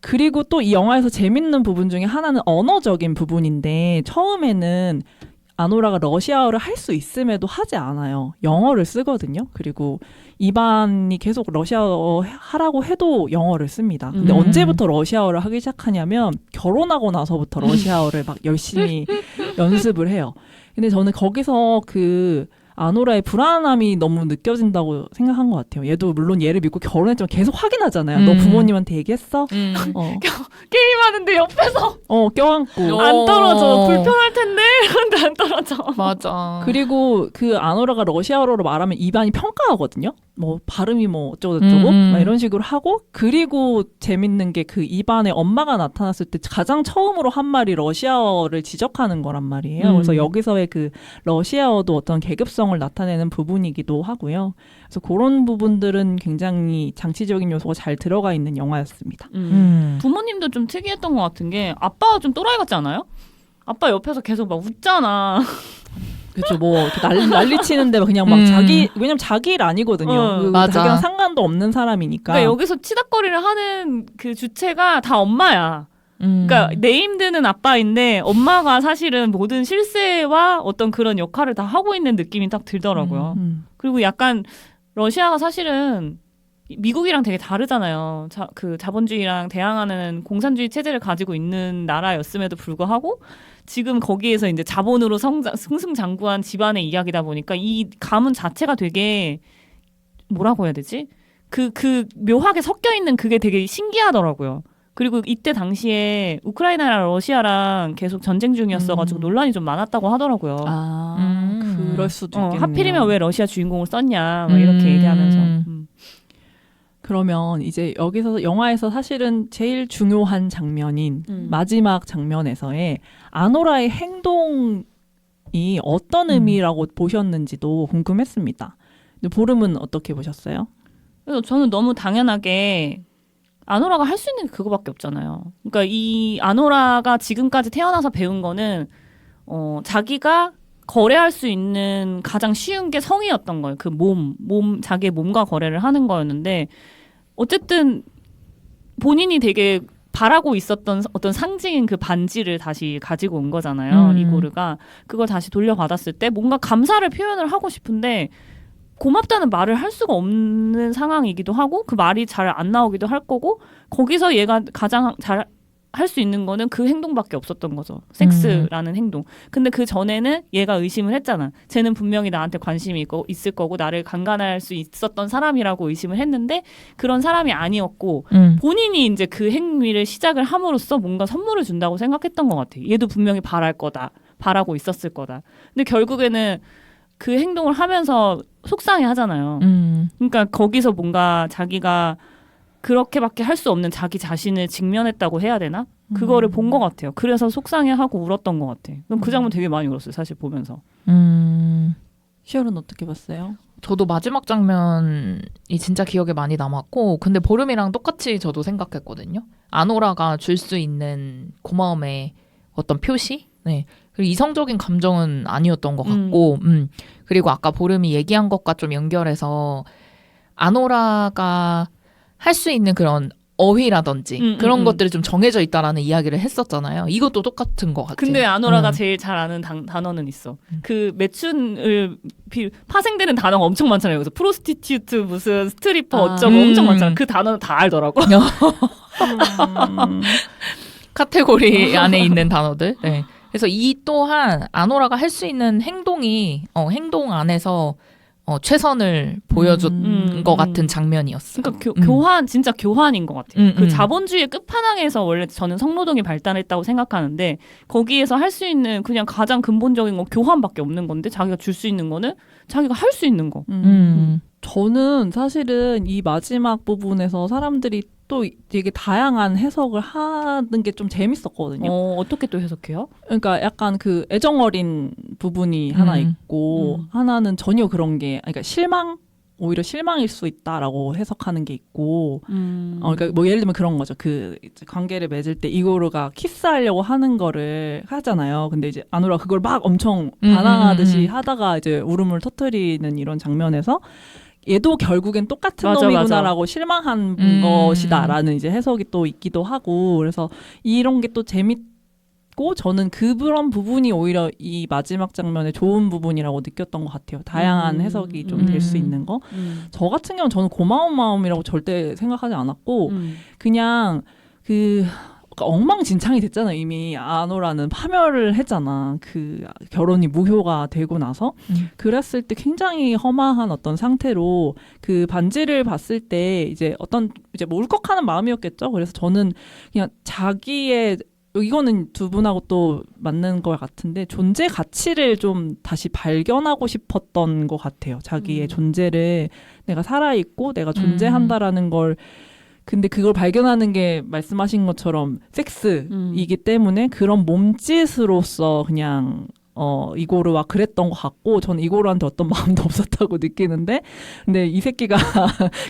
그리고 또 이 영화에서 재밌는 부분 중에 하나는 언어적인 부분인데 처음에는 아노라가 러시아어를 할 수 있음에도 하지 않아요. 영어를 쓰거든요. 그리고 이반이 계속 러시아어 하라고 해도 영어를 씁니다. 근데 언제부터 러시아어를 하기 시작하냐면 결혼하고 나서부터 러시아어를 막 열심히 연습을 해요. 근데 저는 거기서 그 아노라의 불안함이 너무 느껴진다고 생각한 것 같아요. 얘도 물론 얘를 믿고 결혼했지만 계속 확인하잖아요. 너 부모님한테 얘기했어? 게임하는데 옆에서 껴안고 안 떨어져. 불편할 텐데 근데 안 떨어져. 맞아. 그리고 그 아노라가 러시아어로 말하면 이반이 평가하거든요. 뭐 발음이 뭐 어쩌고저쩌고 막 이런 식으로 하고 그리고 재밌는 게 그 입안에 엄마가 나타났을 때 가장 처음으로 한 말이 러시아어를 지적하는 거란 말이에요. 그래서 여기서의 그 러시아어도 어떤 계급성을 나타내는 부분이기도 하고요. 그래서 그런 부분들은 굉장히 장치적인 요소가 잘 들어가 있는 영화였습니다. 부모님도 좀 특이했던 것 같은 게 아빠가 좀 또라이 같지 않아요? 아빠 옆에서 계속 막 웃잖아. 그렇죠. 뭐 난리 치는데 그냥 막 왜냐면 자기 일 아니거든요. 맞아. 자기랑 상관도 없는 사람이니까. 그러니까 여기서 치닥거리를 하는 그 주체가 다 엄마야. 그러니까 네임드는 아빠인데 엄마가 사실은 모든 실세와 어떤 그런 역할을 다 하고 있는 느낌이 딱 들더라고요. 그리고 약간 러시아가 사실은 미국이랑 되게 다르잖아요. 그 자본주의랑 대항하는 공산주의 체제를 가지고 있는 나라였음에도 불구하고 지금 거기에서 이제 자본으로 승승장구한 집안의 이야기다 보니까 이 가문 자체가 되게 뭐라고 해야 되지? 그 묘하게 섞여 있는 그게 되게 신기하더라고요. 그리고 이때 당시에 우크라이나랑 러시아랑 계속 전쟁 중이었어가지고 논란이 좀 많았다고 하더라고요. 그럴 수도 있겠네요. 하필이면 왜 러시아 주인공을 썼냐 막 이렇게 얘기하면서. 그러면 이제 여기서 영화에서 사실은 제일 중요한 장면인 마지막 장면에서의 아노라의 행동이 어떤 의미라고 보셨는지도 궁금했습니다. 근데 보름은 어떻게 보셨어요? 그래서 저는 너무 당연하게 아노라가 할 수 있는 게 그거밖에 없잖아요. 그러니까 이 아노라가 지금까지 태어나서 배운 거는 자기가 거래할 수 있는 가장 쉬운 게 성이었던 거예요. 그 자기의 몸과 거래를 하는 거였는데 어쨌든 본인이 되게 바라고 있었던 어떤 상징인 그 반지를 다시 가지고 온 거잖아요. 이고르가. 그걸 다시 돌려받았을 때 뭔가 감사를 표현을 하고 싶은데 고맙다는 말을 할 수가 없는 상황이기도 하고 그 말이 잘 안 나오기도 할 거고 거기서 얘가 가장 잘 할 수 있는 거는 그 행동밖에 없었던 거죠. 섹스라는 행동. 근데 그 전에는 얘가 의심을 했잖아. 쟤는 분명히 나한테 관심이 있을 거고 나를 강간할 수 있었던 사람이라고 의심을 했는데 그런 사람이 아니었고 본인이 이제 그 행위를 시작을 함으로써 뭔가 선물을 준다고 생각했던 것 같아. 얘도 분명히 바랄 거다. 바라고 있었을 거다. 근데 결국에는 그 행동을 하면서 속상해 하잖아요. 그러니까 거기서 뭔가 자기가 그렇게밖에 할 수 없는 자기 자신을 직면했다고 해야 되나? 그거를 본 것 같아요. 그래서 속상해하고 울었던 것 같아. 그 장면 되게 많이 울었어요. 사실 보면서. 시열은 어떻게 봤어요? 저도 마지막 장면이 진짜 기억에 많이 남았고 근데 보름이랑 똑같이 저도 생각했거든요. 아노라가 줄 수 있는 고마움의 어떤 표시? 네. 그리고 이성적인 감정은 아니었던 것 같고 그리고 아까 보름이 얘기한 것과 좀 연결해서 아노라가 할 수 있는 그런 어휘라든지 그런 것들이 좀 정해져 있다라는 이야기를 했었잖아요. 이것도 똑같은 것 같아요. 근데 아노라가 제일 잘 아는 단어는 있어. 그 매춘을 파생되는 단어가 엄청 많잖아요. 그래서 프로스티튜트 무슨 스트리퍼 어쩌고 엄청 많잖아요. 그 단어는 다 알더라고. 카테고리 안에 있는 단어들. 네. 그래서 이 또한 아노라가 할 수 있는 행동이 행동 안에서 최선을 보여준 것 같은 장면이었어요. 그러니까 교환 진짜 교환인 것 같아요. 그 자본주의의 끝판왕에서 원래 저는 성노동이 발달했다고 생각하는데 거기에서 할 수 있는 그냥 가장 근본적인 건 교환밖에 없는 건데 자기가 줄 수 있는 거는 자기가 할 수 있는 거. 저는 사실은 이 마지막 부분에서 사람들이 또 되게 다양한 해석을 하는 게 좀 재밌었거든요. 어떻게 또 해석해요? 그러니까 약간 그 애정어린 부분이 하나 있고 하나는 전혀 그런 게 그러니까 오히려 실망일 수 있다라고 해석하는 게 있고 그러니까 뭐 예를 들면 그런 거죠. 그 관계를 맺을 때 이고르가 키스하려고 하는 거를 하잖아요. 근데 이제 아노라 그걸 막 엄청 반항하듯이 하다가 이제 울음을 터뜨리는 이런 장면에서 얘도 결국엔 똑같은 놈이구나라고 실망한 것이다라는 이제 해석이 또 있기도 하고 그래서 이런 게 또 재밌고 저는 그런 부분이 오히려 이 마지막 장면의 좋은 부분이라고 느꼈던 것 같아요. 다양한 해석이 좀 될 수 있는 거. 저 같은 경우는 저는 고마운 마음이라고 절대 생각하지 않았고 그냥 엉망진창이 됐잖아요. 이미 아노라는 파멸을 했잖아. 그 결혼이 무효가 되고 나서 그랬을 때 굉장히 허망한 어떤 상태로 그 반지를 봤을 때 이제 뭐 울컥하는 마음이었겠죠. 그래서 저는 그냥 자기의 이거는 두 분하고 또 맞는 것 같은데 존재 가치를 좀 다시 발견하고 싶었던 것 같아요. 자기의 존재를 내가 살아있고 내가 존재한다라는 걸 근데 그걸 발견하는 게 말씀하신 것처럼 섹스이기 때문에 그런 몸짓으로서 그냥 이고르와 그랬던 것 같고 저는 이고르한테 어떤 마음도 없었다고 느끼는데 근데 이 새끼가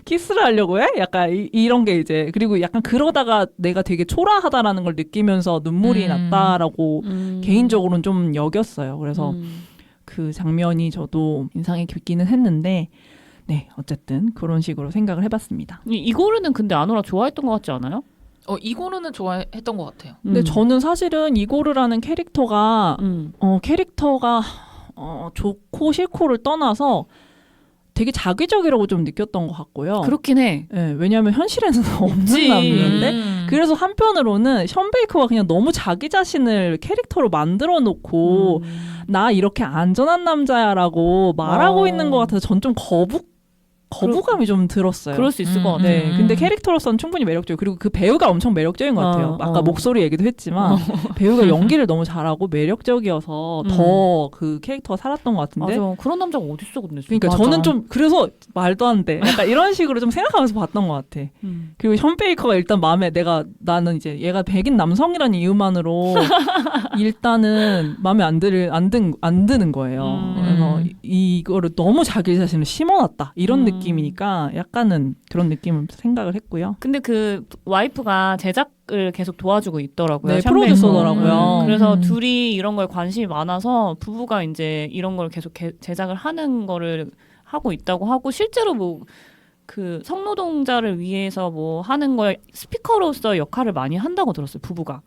키스를 하려고 해? 약간 이런 게 이제 그리고 약간 그러다가 내가 되게 초라하다라는 걸 느끼면서 눈물이 났다라고 개인적으로는 좀 여겼어요. 그래서 그 장면이 저도 인상이 깊기는 했는데 네 어쨌든 그런 식으로 생각을 해봤습니다. 이고르는 근데 아노라 좋아했던 것 같지 않아요? 이고르는 좋아했던 것 같아요. 근데 저는 사실은 이고르라는 캐릭터가 좋고 싫고를 떠나서 되게 자기적이라고 좀 느꼈던 것 같고요. 그렇긴 해. 네, 왜냐하면 현실에는 없는 남자인데 그래서 한편으로는 션 베이커가 그냥 너무 자기 자신을 캐릭터로 만들어 놓고 나 이렇게 안전한 남자야라고 말하고 있는 것 같아서 전 좀 거부감이 좀 들었어요. 그럴 수 있을 것 같아요. 네, 근데 캐릭터로서는 충분히 매력적이고 그리고 그 배우가 엄청 매력적인 것 같아요. 아까 목소리 얘기도 했지만 배우가 연기를 너무 잘하고 매력적이어서 더 그 캐릭터가 살았던 것 같은데. 맞아. 그런 남자가 어딨어 근데. 그러니까 맞아. 저는 좀 그래서 말도 안 돼. 약간 이런 식으로 좀 생각하면서 봤던 것 같아. 그리고 션 베이커가 일단 마음에 나는 이제 얘가 백인 남성이라는 이유만으로 일단은 마음에 안 드는 거예요. 그래서 이거를 너무 자기 자신을 심어놨다 이런 느낌이니까 약간은 그런 느낌을 생각을 했고요. 근데 그 와이프가 제작을 계속 도와주고 있더라고요. 네, 프로듀서더라고요. 그래서 둘이 이런 거에 관심이 많아서 부부가 이제 이런 걸 계속 제작을 하는 거를 하고 있다고 하고 실제로 뭐 그 성노동자를 위해서 뭐 하는 거에 스피커로서 역할을 많이 한다고 들었어요. 부부가.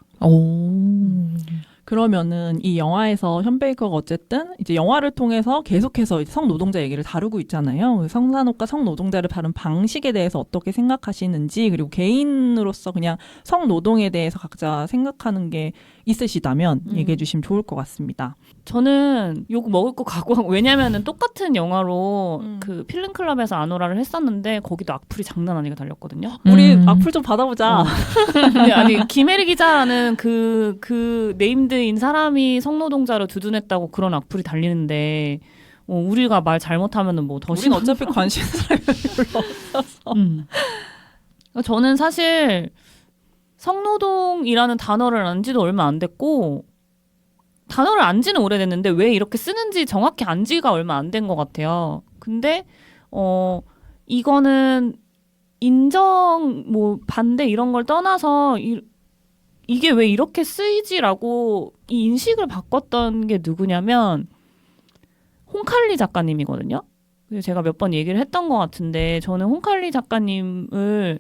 그러면은 이 영화에서 션 베이커가 어쨌든 이제 영화를 통해서 계속해서 성노동자 얘기를 다루고 있잖아요. 성산업과 성노동자를 다룬 방식에 대해서 어떻게 생각하시는지 그리고 개인으로서 그냥 성노동에 대해서 각자 생각하는 게 있으시다면 얘기해 주시면 좋을 것 같습니다. 저는 욕 먹을 거 각오하고 왜냐면은 똑같은 영화로 그 필름클럽에서 아노라를 했었는데 거기도 악플이 장난 아니게 달렸거든요. 우리 악플 좀 받아보자. 근데 아니 김혜리 기자라는 그 네임드인 사람이 성노동자로 두둔했다고 그런 악플이 달리는데 우리가 말 잘못하면은 뭐 더 우린 어차피 관심 있는 사람이 별로 없어서. 저는 사실 성노동이라는 단어를 안 지도 얼마 안 됐고 단어를 안 지는 오래됐는데 왜 이렇게 쓰는지 정확히 안 지가 얼마 안 된 것 같아요. 근데 이거는 인정 뭐 반대 이런 걸 떠나서 이게 왜 이렇게 쓰이지라고 이 인식을 바꿨던 게 누구냐면 홍칼리 작가님이거든요. 그래서 제가 몇 번 얘기를 했던 것 같은데 저는 홍칼리 작가님을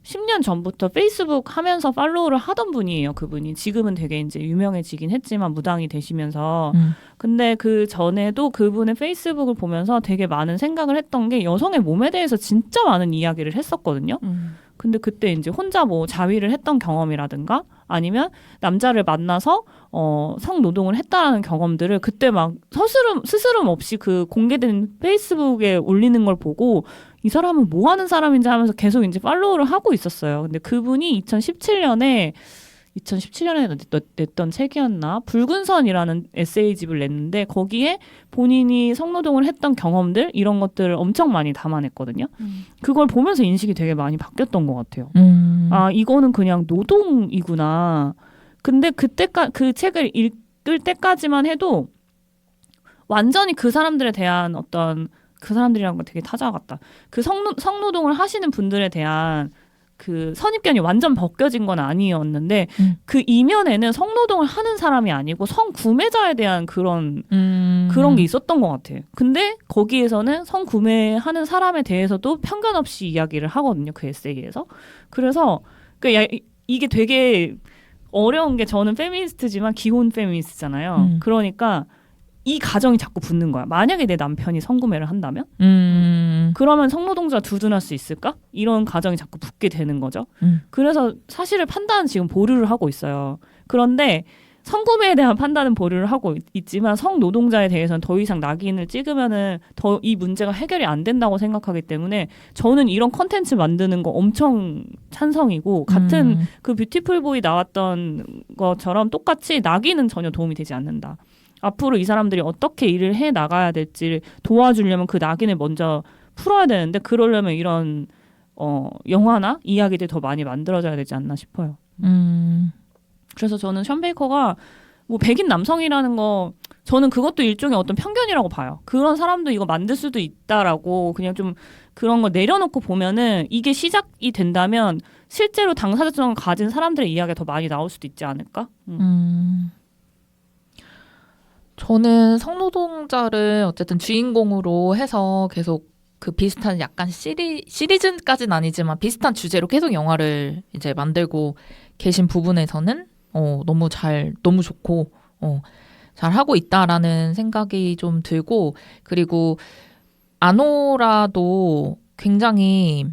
10년 전부터 페이스북 하면서 팔로우를 하던 분이에요. 그분이 지금은 되게 이제 유명해지긴 했지만 무당이 되시면서 근데 그 전에도 그분의 페이스북을 보면서 되게 많은 생각을 했던 게 여성의 몸에 대해서 진짜 많은 이야기를 했었거든요. 근데 그때 이제 혼자 뭐 자위를 했던 경험이라든가 아니면 남자를 만나서 성노동을 했다라는 경험들을 그때 막 스스럼 없이 그 공개된 페이스북에 올리는 걸 보고 이 사람은 뭐 하는 사람인지 하면서 계속 이제 팔로우를 하고 있었어요. 근데 그분이 2017년에 냈던 책이었나? 붉은 선이라는 에세이집을 냈는데 거기에 본인이 성노동을 했던 경험들 이런 것들을 엄청 많이 담아냈거든요. 그걸 보면서 인식이 되게 많이 바뀌었던 것 같아요. 아 이거는 그냥 노동이구나. 근데 그 책을 읽을 때까지만 해도 완전히 그 사람들에 대한 어떤 그 사람들이란 건 되게 타자 같다. 그 성노동을 하시는 분들에 대한 그 선입견이 완전 벗겨진 건 아니었는데 그 이면에는 성노동을 하는 사람이 아니고 성구매자에 대한 그런 게 있었던 것 같아요. 근데 거기에서는 성구매하는 사람에 대해서도 편견 없이 이야기를 하거든요. 그 에세이에서. 그래서 이게 되게 어려운 게 저는 페미니스트지만 기혼 페미니스트잖아요. 그러니까 이 가정이 자꾸 붙는 거야. 만약에 내 남편이 성구매를 한다면? 그러면 성노동자 두둔할 수 있을까? 이런 가정이 자꾸 붙게 되는 거죠. 그래서 사실을 판단은 지금 보류를 하고 있어요. 그런데 성구매에 대한 판단은 보류를 하고 있지만 성노동자에 대해서는 더 이상 낙인을 찍으면은 더 이 문제가 해결이 안 된다고 생각하기 때문에 저는 이런 컨텐츠 만드는 거 엄청 찬성이고 같은 그 뷰티풀보이 나왔던 것처럼 똑같이 낙인은 전혀 도움이 되지 않는다. 앞으로 이 사람들이 어떻게 일을 해 나가야 될지 도와주려면 그 낙인을 먼저 풀어야 되는데 그러려면 이런 영화나 이야기들이 더 많이 만들어져야 되지 않나 싶어요. 그래서 저는 션 베이커가 뭐 백인 남성이라는 거 저는 그것도 일종의 어떤 편견이라고 봐요. 그런 사람도 이거 만들 수도 있다라고 그냥 좀 그런 거 내려놓고 보면은 이게 시작이 된다면 실제로 당사자성을 가진 사람들의 이야기가 더 많이 나올 수도 있지 않을까? 저는 성노동자를 어쨌든 주인공으로 해서 계속 그 비슷한 약간 시리즈까지는 아니지만 비슷한 주제로 계속 영화를 이제 만들고 계신 부분에서는 너무 좋고 잘 하고 있다라는 생각이 좀 들고 그리고 아노라도 굉장히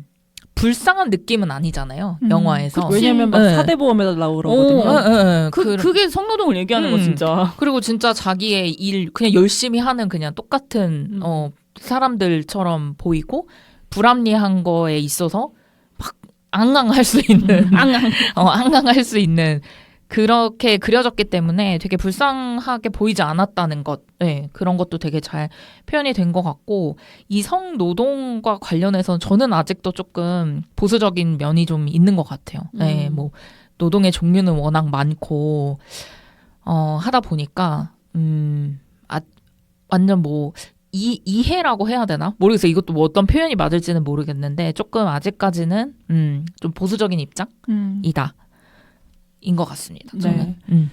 불쌍한 느낌은 아니잖아요. 영화에서. 왜냐면 막 사대보험해달라고 그러거든요. 그게 성노동을 얘기하는 거 진짜. 그리고 진짜 자기의 일 그냥 열심히 하는 그냥 똑같은 사람들처럼 보이고 불합리한 거에 있어서 막 앙앙할 수 있는 앙앙할 수 있는 그렇게 그려졌기 때문에 되게 불쌍하게 보이지 않았다는 것, 네, 그런 것도 되게 잘 표현이 된 것 같고 이 성노동과 관련해서 저는 아직도 조금 보수적인 면이 좀 있는 것 같아요. 네, 뭐 노동의 종류는 워낙 많고 하다 보니까 완전 뭐 이해라고 해야 되나? 모르겠어요. 이것도 뭐 어떤 표현이 맞을지는 모르겠는데 조금 아직까지는 좀 보수적인 입장이다. 인 것 같습니다. 저는. 네.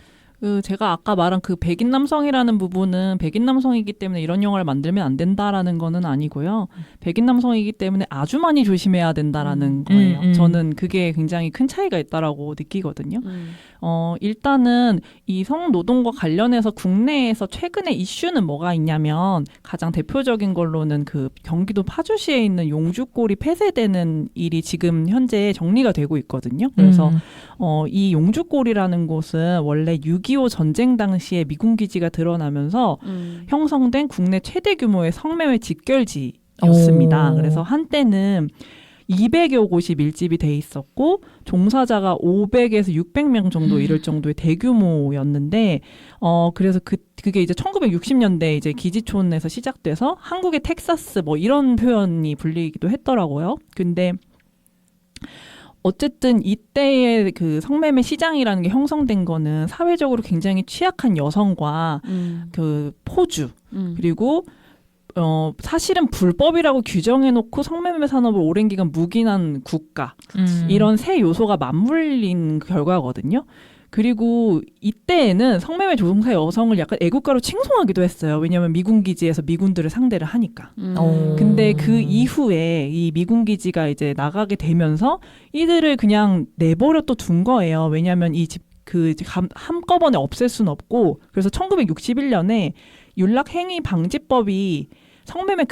제가 아까 말한 그 백인 남성이라는 부분은 백인 남성이기 때문에 이런 영화를 만들면 안 된다라는 거는 아니고요. 백인 남성이기 때문에 아주 많이 조심해야 된다라는 거예요. 저는 그게 굉장히 큰 차이가 있다라고 느끼거든요. 일단은 이 성노동과 관련해서 국내에서 최근에 이슈는 뭐가 있냐면 가장 대표적인 걸로는 그 경기도 파주시에 있는 용주골이 폐쇄되는 일이 지금 현재 정리가 되고 있거든요. 그래서 이 용주골이라는 곳은 원래 6.25 전쟁 당시에 미군 기지가 드러나면서 형성된 국내 최대 규모의 성매매 직결지였습니다. 그래서 한때는 200여 곳이 밀집이 돼 있었고 종사자가 500에서 600명 정도 이를 정도의 대규모였는데 그래서 그게 이제 1960년대 이제 기지촌에서 시작돼서 한국의 텍사스 뭐 이런 표현이 불리기도 했더라고요. 근데 어쨌든 이때의 그 성매매 시장이라는 게 형성된 거는 사회적으로 굉장히 취약한 여성과 그 포주 그리고 사실은 불법이라고 규정해놓고 성매매 산업을 오랜 기간 묵인한 국가 이런 세 요소가 맞물린 결과거든요. 그리고 이때에는 성매매 조종사 여성을 약간 애국가로 칭송하기도 했어요. 왜냐하면 미군 기지에서 미군들을 상대를 하니까. 근데 그 이후에 이 미군 기지가 이제 나가게 되면서 이들을 그냥 내버려 또 둔 거예요. 왜냐하면 이 한꺼번에 없앨 수는 없고 그래서 1961년에 윤락행위 방지법이 성매매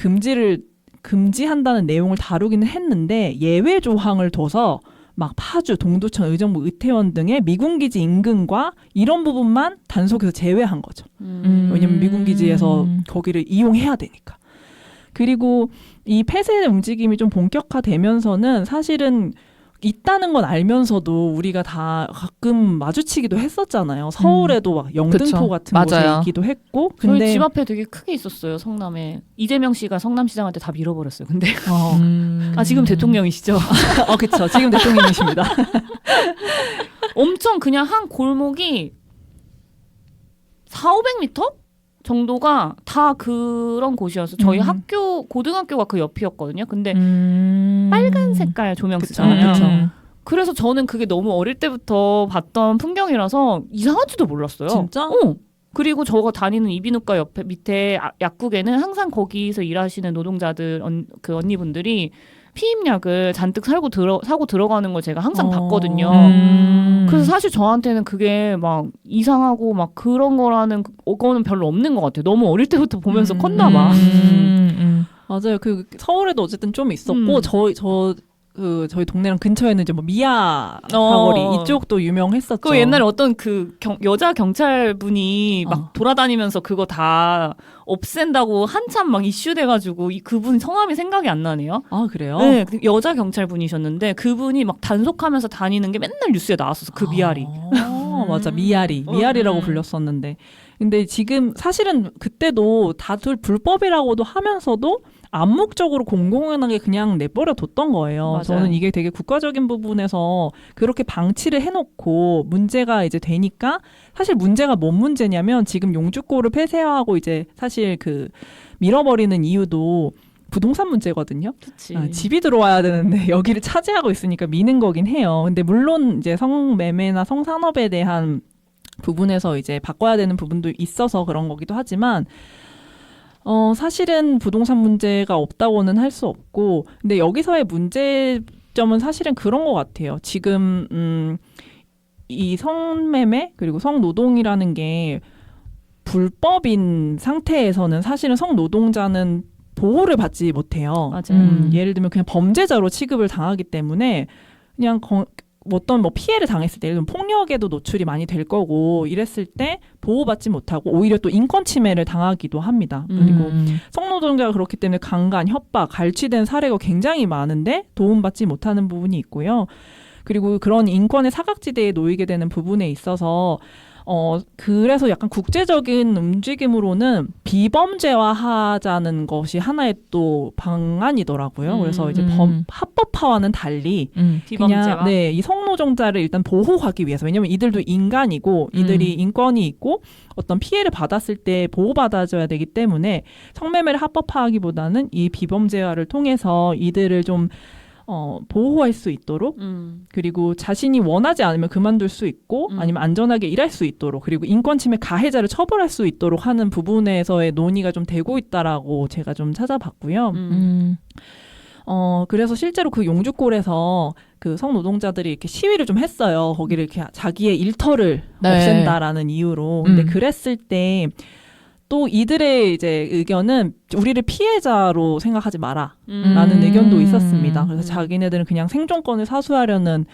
금지한다는 내용을 다루기는 했는데 예외 조항을 둬서 막 파주, 동두천, 의정부, 의태원 등의 미군기지 인근과 이런 부분만 단속해서 제외한 거죠. 왜냐면 미군기지에서 거기를 이용해야 되니까. 그리고 이 폐쇄 움직임이 좀 본격화되면서는 사실은 있다는 건 알면서도 우리가 다 가끔 마주치기도 했었잖아요. 서울에도 막 영등포 그쵸. 같은 맞아요. 곳에 있기도 했고. 저희 근데 집 앞에 되게 크게 있었어요. 성남에. 이재명 씨가 성남시장한테 다 밀어버렸어요. 근데 지금 대통령이시죠? 그렇죠. 지금 대통령이십니다. 엄청 그냥 한 골목이 400~500m? 정도가 다 그런 곳이어서 저희 고등학교가 그 옆이었거든요. 근데 빨간 색깔 조명 쓰잖아요. 그래서 저는 그게 너무 어릴 때부터 봤던 풍경이라서 이상한지도 몰랐어요. 진짜? 그리고 저가 다니는 이비인후과 옆에 밑에 약국에는 항상 거기서 일하시는 노동자들 그 언니분들이 피임약을 잔뜩 사고 들어가는 걸 제가 항상 봤거든요. 그래서 사실 저한테는 그게 막 이상하고 막 그런 거라는 거는 별로 없는 것 같아요. 너무 어릴 때부터 보면서 컸나 봐. 맞아요. 그 서울에도 어쨌든 좀 있었고 저 그 저희 동네랑 근처에는 이제 뭐 미아 사거리 이쪽도 유명했었죠. 그 옛날에 어떤 그 여자 경찰분이 막 돌아다니면서 그거 다 없앤다고 한참 막 이슈돼가지고 그분 성함이 생각이 안 나네요. 아 그래요? 네, 여자 경찰분이셨는데 그분이 막 단속하면서 다니는 게 맨날 뉴스에 나왔었어. 그 미아리. 맞아 미아리라고 불렸었는데 근데 지금 사실은 그때도 다들 불법이라고도 하면서도 암묵적으로 공공연하게 그냥 내버려 뒀던 거예요. 맞아요. 저는 이게 되게 국가적인 부분에서 그렇게 방치를 해놓고 문제가 이제 되니까 사실 문제가 뭔 문제냐면 지금 용주골을 폐쇄하고 이제 사실 그 밀어버리는 이유도 부동산 문제거든요. 그치. 집이 들어와야 되는데 여기를 차지하고 있으니까 미는 거긴 해요. 근데 물론 이제 성매매나 성산업에 대한 부분에서 이제 바꿔야 되는 부분도 있어서 그런 거기도 하지만 사실은 부동산 문제가 없다고는 할 수 없고 근데 여기서의 문제점은 사실은 그런 것 같아요. 지금 이 성매매 그리고 성노동이라는 게 불법인 상태에서는 사실은 성노동자는 보호를 받지 못해요. 맞아요. 예를 들면 그냥 범죄자로 취급을 당하기 때문에 그냥 어떤 피해를 당했을 때, 예를 들면 폭력에도 노출이 많이 될 거고 이랬을 때 보호받지 못하고 오히려 또 인권 침해를 당하기도 합니다. 그리고 성노동자가 그렇기 때문에 강간, 협박, 갈취된 사례가 굉장히 많은데 도움받지 못하는 부분이 있고요. 그리고 그런 인권의 사각지대에 놓이게 되는 부분에 있어서 그래서 약간 국제적인 움직임으로는 비범죄화하자는 것이 하나의 또 방안이더라고요. 그래서 이제 합법화와는 달리 비범죄화. 그냥 이 성노동자를 일단 보호하기 위해서 왜냐면 이들도 인간이고 이들이 인권이 있고 어떤 피해를 받았을 때 보호받아줘야 되기 때문에 성매매를 합법화하기보다는 이 비범죄화를 통해서 이들을 좀 보호할 수 있도록 그리고 자신이 원하지 않으면 그만둘 수 있고 아니면 안전하게 일할 수 있도록 그리고 인권침해 가해자를 처벌할 수 있도록 하는 부분에서의 논의가 좀 되고 있다라고 제가 좀 찾아봤고요. 그래서 실제로 그 용주골에서 그 성노동자들이 이렇게 시위를 좀 했어요. 거기를 이렇게 자기의 일터를 없앤다라는 이유로. 근데 그랬을 때 또 이들의 이제 의견은 우리를 피해자로 생각하지 마라 라는 의견도 있었습니다. 그래서 자기네들은 그냥 생존권을 사수하려는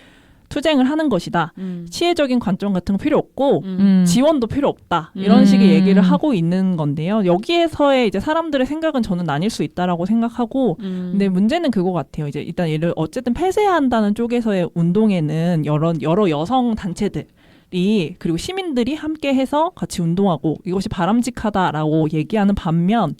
투쟁을 하는 것이다. 시혜적인 관점 같은 거 필요 없고 지원도 필요 없다. 이런 식의 얘기를 하고 있는 건데요. 여기에서의 이제 사람들의 생각은 저는 나뉠 수 있다라고 생각하고 근데 문제는 그거 같아요. 이제 일단 얘를 어쨌든 폐쇄한다는 쪽에서의 운동에는 여러 여성 단체들 그리고 시민들이 함께 해서 같이 운동하고 이것이 바람직하다라고 얘기하는 반면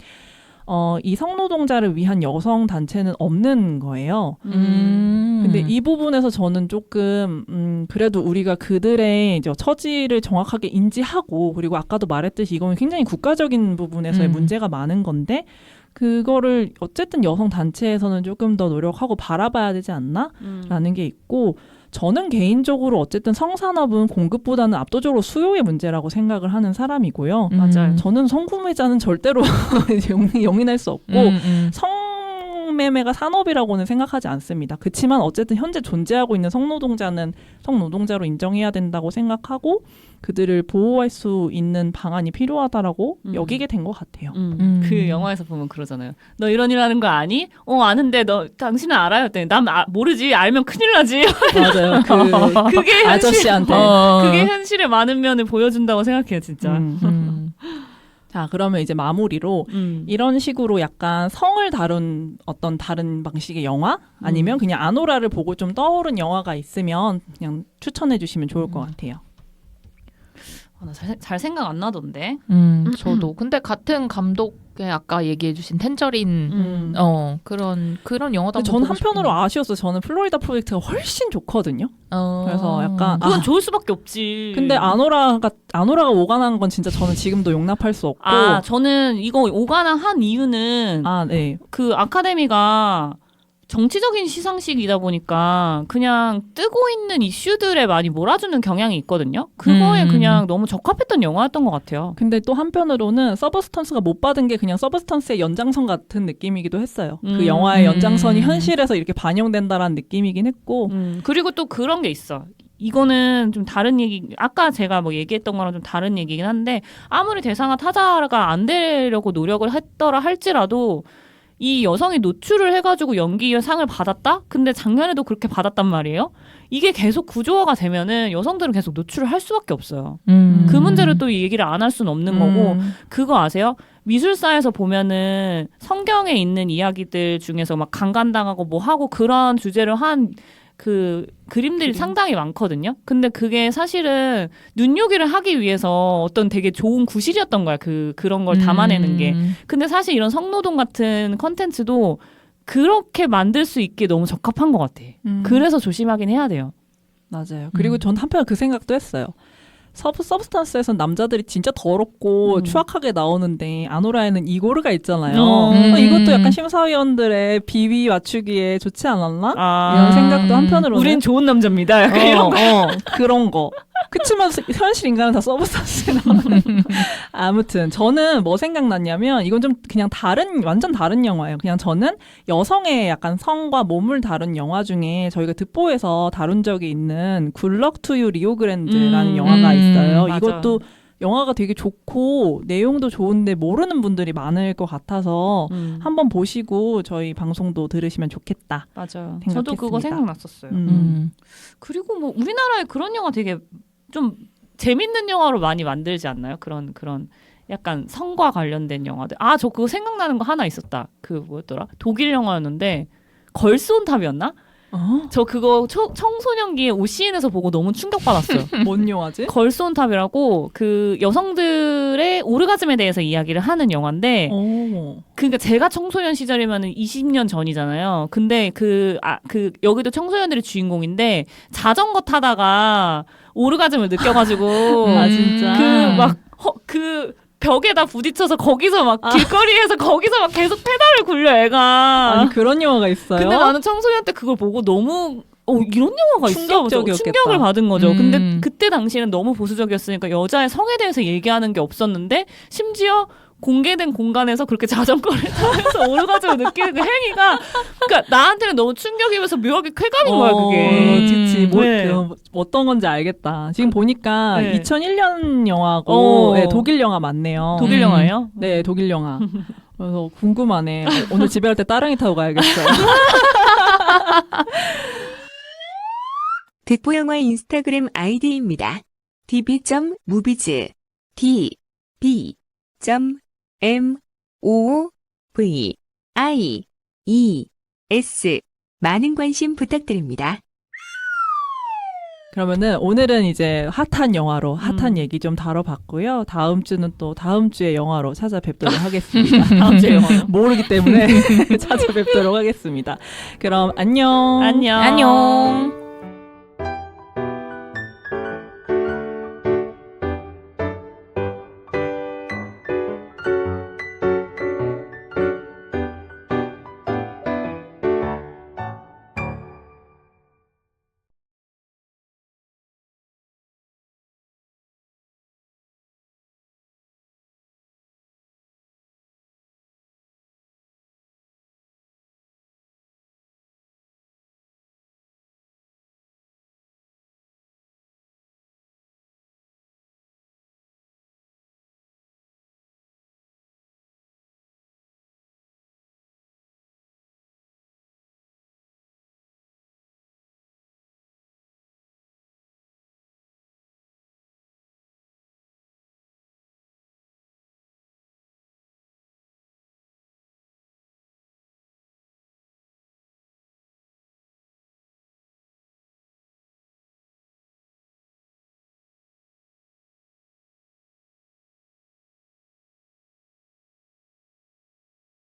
이 성노동자를 위한 여성 단체는 없는 거예요. 근데 이 부분에서 저는 조금 그래도 우리가 그들의 이제 처지를 정확하게 인지하고 그리고 아까도 말했듯이 이건 굉장히 국가적인 부분에서의 문제가 많은 건데 그거를 어쨌든 여성 단체에서는 조금 더 노력하고 바라봐야 되지 않나? 라는 게 있고 저는 개인적으로 어쨌든 성산업은 공급보다는 압도적으로 수요의 문제라고 생각을 하는 사람이고요. 맞아요. 저는 성구매자는 절대로 용인할 수 없고 성매매가 산업이라고는 생각하지 않습니다. 그렇지만 어쨌든 현재 존재하고 있는 성노동자는 성노동자로 인정해야 된다고 생각하고 그들을 보호할 수 있는 방안이 필요하다라고 여기게 된 것 같아요. 그 영화에서 보면 그러잖아요. 너 이런 일 하는 거 아니? 아는데 당신은 알아요? 했더니 난 모르지. 알면 큰일 나지. 맞아요. 그게 아저씨한테. 그게 현실의 많은 면을 보여준다고 생각해요, 진짜. 자, 그러면 이제 마무리로 이런 식으로 약간 성을 다룬 어떤 다른 방식의 영화 아니면 그냥 아노라를 보고 좀 떠오른 영화가 있으면 그냥 추천해 주시면 좋을 것 같아요. 나 잘 생각 안 나던데. 저도. 근데 같은 감독의 아까 얘기해주신 텐저린 그런 영화도 저는 한편으로 아쉬웠어요. 저는 플로리다 프로젝트가 훨씬 좋거든요. 그래서 약간 그건 좋을 수밖에 없지. 근데 아노라가 오가난 건 진짜 저는 지금도 용납할 수 없고. 저는 이거 오가난 한 이유는 네. 그 아카데미가 정치적인 시상식이다 보니까 그냥 뜨고 있는 이슈들에 많이 몰아주는 경향이 있거든요. 그거에 그냥 너무 적합했던 영화였던 것 같아요. 근데 또 한편으로는 서브스턴스가 못 받은 게 그냥 서브스턴스의 연장선 같은 느낌이기도 했어요. 그 영화의 연장선이 현실에서 이렇게 반영된다라는 느낌이긴 했고. 그리고 또 그런 게 있어. 이거는 좀 다른 얘기, 아까 제가 뭐 얘기했던 거랑 좀 다른 얘기긴 한데 아무리 대상화 타자가 안 되려고 노력을 했더라 할지라도 이 여성이 노출을 해가지고 연기의 상을 받았다? 근데 작년에도 그렇게 받았단 말이에요. 이게 계속 구조화가 되면은 여성들은 계속 노출을 할 수밖에 없어요. 그 문제를 또 얘기를 안 할 수는 없는 거고 그거 아세요? 미술사에서 보면은 성경에 있는 이야기들 중에서 막 강간당하고 뭐 하고 그런 주제를 한 그 그림들이 상당히 많거든요. 근데 그게 사실은 눈요기를 하기 위해서 어떤 되게 좋은 구실이었던 거야. 그런 걸 담아내는 게. 근데 사실 이런 성노동 같은 컨텐츠도 그렇게 만들 수 있게 너무 적합한 것 같아. 그래서 조심하긴 해야 돼요. 맞아요. 그리고 전 한편 그 생각도 했어요. 서브스탄스에선 남자들이 진짜 더럽고 추악하게 나오는데 아노라에는 이고르가 있잖아요. 이것도 약간 심사위원들의 비위 맞추기에 좋지 않았나? 이런 생각도 한편으로는. 우린 좋은 남자입니다. 약간 이런 거. 그런 거. 그치만 현실 인간은 다 서브스탄스에 나오는. 아무튼 저는 뭐 생각났냐면 이건 좀 그냥 완전 다른 영화예요. 그냥 저는 여성의 약간 성과 몸을 다룬 영화 중에 저희가 득보에서 다룬 적이 있는 굿럭 투 유 리오 그랜드라는 영화가 있어요. 맞아. 이것도 영화가 되게 좋고 내용도 좋은데 모르는 분들이 많을 것 같아서 한번 보시고 저희 방송도 들으시면 좋겠다. 맞아요. 생각했습니다. 저도 그거 생각났었어요. 그리고 뭐 우리나라에 그런 영화 되게 좀 재밌는 영화로 많이 만들지 않나요? 그런 약간 성과 관련된 영화들. 저 그거 생각나는 거 하나 있었다. 그 뭐였더라? 독일 영화였는데 걸스 온 탑이었나? 저 그거 청소년기에 OCN에서 보고 너무 충격받았어요. 뭔 영화지? 걸스 온 탑이라고 그 여성들의 오르가즘에 대해서 이야기를 하는 영화인데 그러니까 제가 청소년 시절이면은 20년 전이잖아요. 근데 여기도 청소년들이 주인공인데 자전거 타다가 오르가즘을 느껴가지고 진짜 그 벽에다 부딪혀서 거기서 막 길거리에서 거기서 막 계속 페달을 굴려 애가. 아니 그런 영화가 있어요? 근데 나는 청소년 때 그걸 보고 너무 이런 영화가 있어. 충격을 받은 거죠. 근데 그때 당시에는 너무 보수적이었으니까 여자의 성에 대해서 얘기하는 게 없었는데 심지어 공개된 공간에서 그렇게 자전거를 타면서 오르가즘을 느끼는 그 행위가 그러니까 나한테는 너무 충격이면서 묘하게 쾌감인 거야 그게. 그치. 어떤 건지 알겠다. 지금 보니까 네. 2001년 영화고 네, 독일 영화 맞네요. 독일 영화예요? 네, 독일 영화. 그래서 궁금하네. 오늘 집에 갈 때 따릉이 타고 가야겠어요. 득보영화 인스타그램 아이디입니다. db.movies db.movies 많은 관심 부탁드립니다. 그러면은 오늘은 이제 핫한 영화로 핫한 얘기 좀 다뤄봤고요. 다음 주는 또 다음 주의 영화로 찾아뵙도록 하겠습니다. 다음 주에 영화 모르기 때문에 찾아뵙도록 하겠습니다. 그럼 안녕. 안녕.